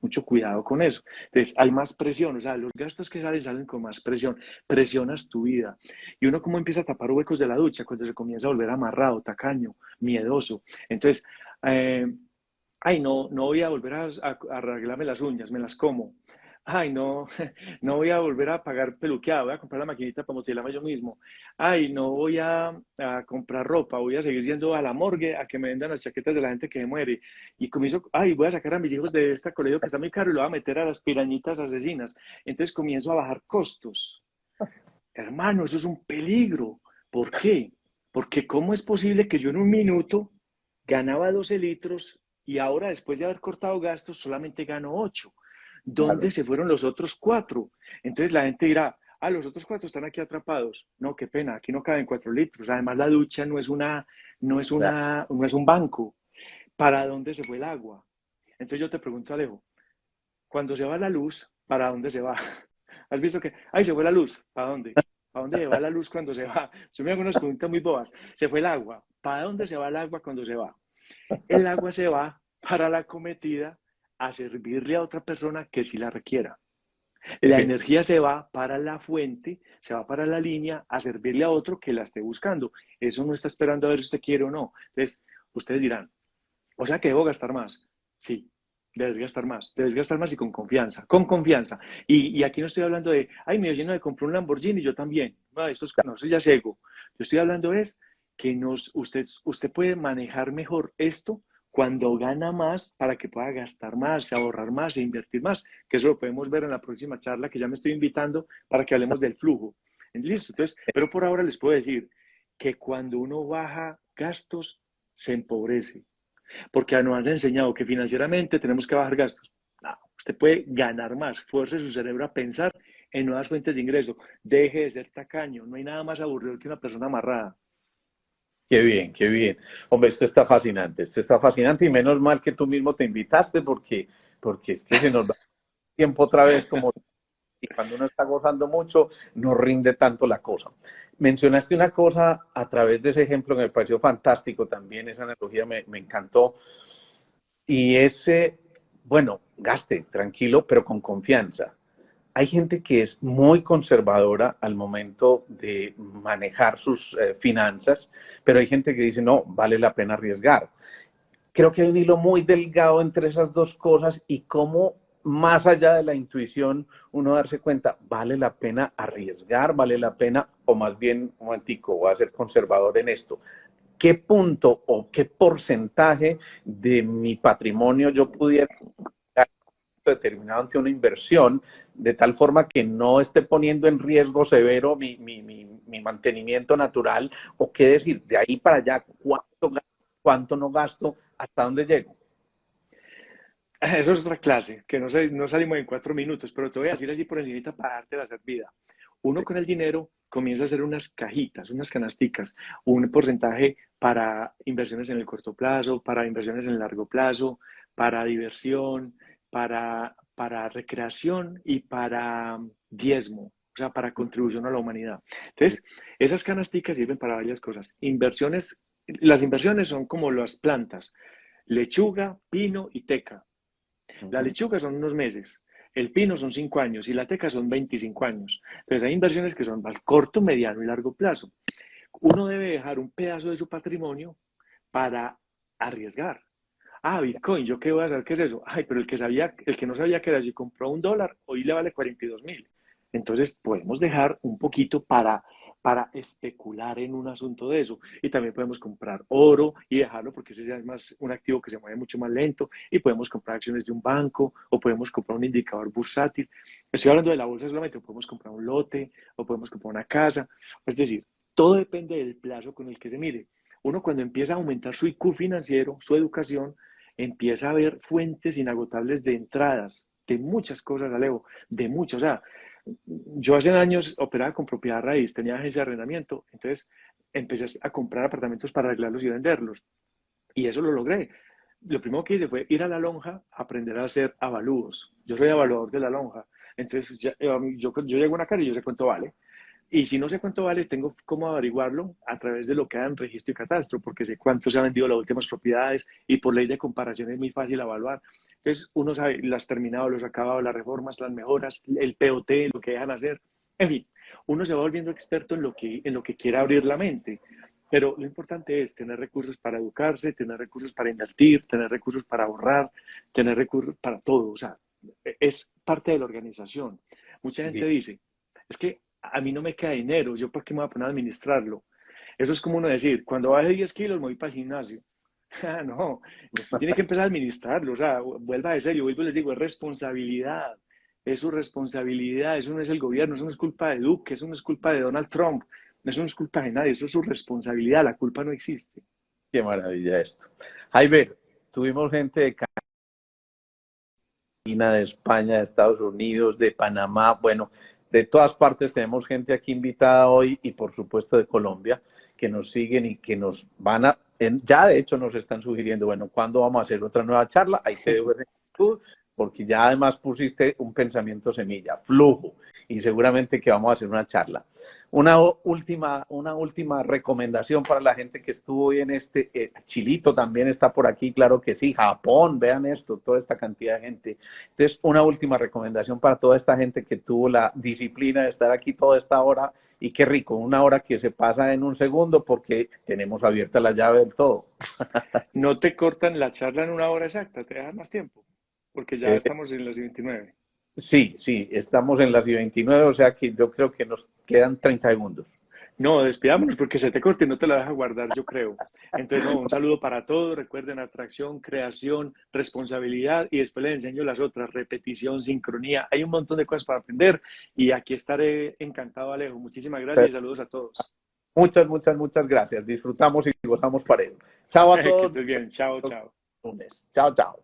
Mucho cuidado con eso. Entonces, hay más presión, o sea, los gastos que salen con más presión. Presionas tu vida. Y uno como empieza a tapar huecos de la ducha cuando se comienza a volver amarrado, tacaño, miedoso. Entonces, no voy a volver a arreglarme las uñas, me las como. No, no voy a volver a pagar peluqueado, voy a comprar la maquinita para motilarme yo mismo. No voy a comprar ropa, voy a seguir yendo a la morgue a que me vendan las chaquetas de la gente que muere. Y comienzo, voy a sacar a mis hijos de este colegio que está muy caro y lo voy a meter a las pirañitas asesinas. Entonces comienzo a bajar costos. Hermano, eso es un peligro. ¿Por qué? Porque ¿cómo es posible que yo en un minuto ganaba 12 litros y ahora, después de haber cortado gastos, solamente gano 8? ¿Dónde Claro. se fueron los otros 4? Entonces la gente dirá, los otros 4 están aquí atrapados. No, qué pena, aquí no caben 4 litros. Además, la ducha no es un banco. ¿Para dónde se fue el agua? Entonces yo te pregunto, Alejo, cuando se va la luz, ¿para dónde se va? ¿Has visto que, se fue la luz? ¿Para dónde? ¿Para dónde se va la luz cuando se va? Yo me hago unas preguntas muy bobas. Se fue el agua. ¿Para dónde se va el agua cuando se va? El agua se va para la cometida a servirle a otra persona que sí la requiera. La energía se va para la fuente, se va para la línea a servirle a otro que la esté buscando. Eso no está esperando a ver si usted quiere o no. Entonces, ustedes dirán, o sea que debo gastar más. Sí, debes gastar más y con confianza, con confianza. Y aquí no estoy hablando de, mi vecino me compró un Lamborghini, yo también. Eso ya es ego. Yo estoy hablando es que usted puede manejar mejor esto cuando gana más para que pueda gastar más, ahorrar más e invertir más, que eso lo podemos ver en la próxima charla que ya me estoy invitando para que hablemos del flujo. Listo, entonces, pero por ahora les puedo decir que cuando uno baja gastos, se empobrece porque nos han enseñado que financieramente tenemos que bajar gastos. No, usted puede ganar más, fuerce su cerebro a pensar en nuevas fuentes de ingreso, deje de ser tacaño, no hay nada más aburrido que una persona amarrada. Qué bien, qué bien. Hombre, esto está fascinante y menos mal que tú mismo te invitaste porque es que se nos va el tiempo otra vez como y cuando uno está gozando mucho no rinde tanto la cosa. Mencionaste una cosa a través de ese ejemplo que me pareció fantástico también, esa analogía me encantó y ese, bueno, gaste tranquilo pero con confianza. hay gente que es muy conservadora al momento de manejar sus finanzas, pero hay gente que dice, no, vale la pena arriesgar. Creo que hay un hilo muy delgado entre esas dos cosas y cómo, más allá de la intuición, uno darse cuenta, vale la pena arriesgar, vale la pena, o más bien, un momentico, voy a ser conservador en esto. ¿Qué punto o qué porcentaje de mi patrimonio yo pudiera determinado ante una inversión, de tal forma que no esté poniendo en riesgo severo mi mantenimiento natural, o qué decir, de ahí para allá, cuánto no gasto, hasta dónde llego? Eso es otra clase, que no salimos en 4 minutos, pero te voy a decir así por encimita para darte la servida. Uno Sí. con el dinero comienza a hacer unas cajitas, unas canasticas, un porcentaje para inversiones en el corto plazo, para inversiones en el largo plazo, para diversión, para recreación y para diezmo, o sea, para contribución a la humanidad. Entonces, esas canasticas sirven para varias cosas. Inversiones, las inversiones son como las plantas, lechuga, pino y teca. La Ujú. lechuga son unos meses, el pino son 5 años y la teca son 25 años. Entonces hay inversiones que son al corto, mediano y largo plazo. Uno debe dejar un pedazo de su patrimonio para arriesgar. Ah, Bitcoin, ¿yo qué voy a saber qué es eso? Ay, pero el que no sabía qué era, si compró $1, hoy le vale 42.000. Entonces podemos dejar un poquito para especular en un asunto de eso. Y también podemos comprar oro y dejarlo porque ese ya es más un activo que se mueve mucho más lento. Y podemos comprar acciones de un banco o podemos comprar un indicador bursátil. Estoy hablando de la bolsa solamente, o podemos comprar un lote o podemos comprar una casa. Es decir, todo depende del plazo con el que se mire. Uno cuando empieza a aumentar su IQ financiero, su educación, empieza a ver fuentes inagotables de entradas, de muchas cosas, Alejo, de muchas. O sea, yo hace años operaba con propiedad raíz, tenía agencia de arrendamiento, entonces empecé a comprar apartamentos para arreglarlos y venderlos. Y eso lo logré. Lo primero que hice fue ir a la lonja, aprender a hacer avalúos. Yo soy evaluador de la lonja. Entonces, yo llego a una casa y yo sé cuánto vale. Y si no sé cuánto vale, tengo cómo averiguarlo a través de lo que da en registro y catastro, porque sé cuánto se han vendido las últimas propiedades y por ley de comparación es muy fácil evaluar. Entonces, uno sabe las terminados, los acabados, las reformas, las mejoras, el POT, lo que dejan hacer. En fin, uno se va volviendo experto en lo que quiera abrir la mente. Pero lo importante es tener recursos para educarse, tener recursos para invertir, tener recursos para ahorrar, tener recursos para todo. O sea, es parte de la organización. Mucha gente Bien. dice, es que a mí no me queda dinero, ¿yo por qué me voy a poner a administrarlo? Eso es como uno decir, cuando baje 10 kilos me voy para el gimnasio. Ah, no, usted tiene que empezar a administrarlo, o sea, vuelva de serio, vuelvo y les digo, es responsabilidad, es su responsabilidad, eso no es el gobierno, eso no es culpa de Duque, eso no es culpa de Donald Trump, eso no es culpa de nadie, eso es su responsabilidad, la culpa no existe. Qué maravilla esto. Javier, tuvimos gente de Argentina, de España, de Estados Unidos, de Panamá, bueno, de todas partes tenemos gente aquí invitada hoy y por supuesto de Colombia que nos siguen y que nos van a, ya de hecho nos están sugiriendo, bueno, ¿cuándo vamos a hacer otra nueva charla? Ahí te dejo esa inquietud, porque ya además pusiste un pensamiento semilla, flujo, y seguramente que vamos a hacer una charla. Una última recomendación para la gente que estuvo hoy en este, Chilito también está por aquí, claro que sí, Japón, vean esto, toda esta cantidad de gente. Entonces, una última recomendación para toda esta gente que tuvo la disciplina de estar aquí toda esta hora, y qué rico, una hora que se pasa en un segundo porque tenemos abierta la llave del todo. No te cortan la charla en una hora exacta, te dejan más tiempo, porque ya Eh, estamos en las 29. sí, sí, estamos en las 29, o sea que yo creo que nos quedan 30 segundos. No, despidámonos porque se te corte y no te la deja guardar, yo creo. Entonces, no, un saludo para todos. Recuerden atracción, creación, responsabilidad y después les enseño las otras, repetición, sincronía. Hay un montón de cosas para aprender y aquí estaré encantado, Alejo. Muchísimas gracias y saludos a todos. Muchas, muchas, muchas gracias. Disfrutamos y gozamos para ello. Chao a Que todos. estés bien. Chao, chao. Lunes. Chao, chao.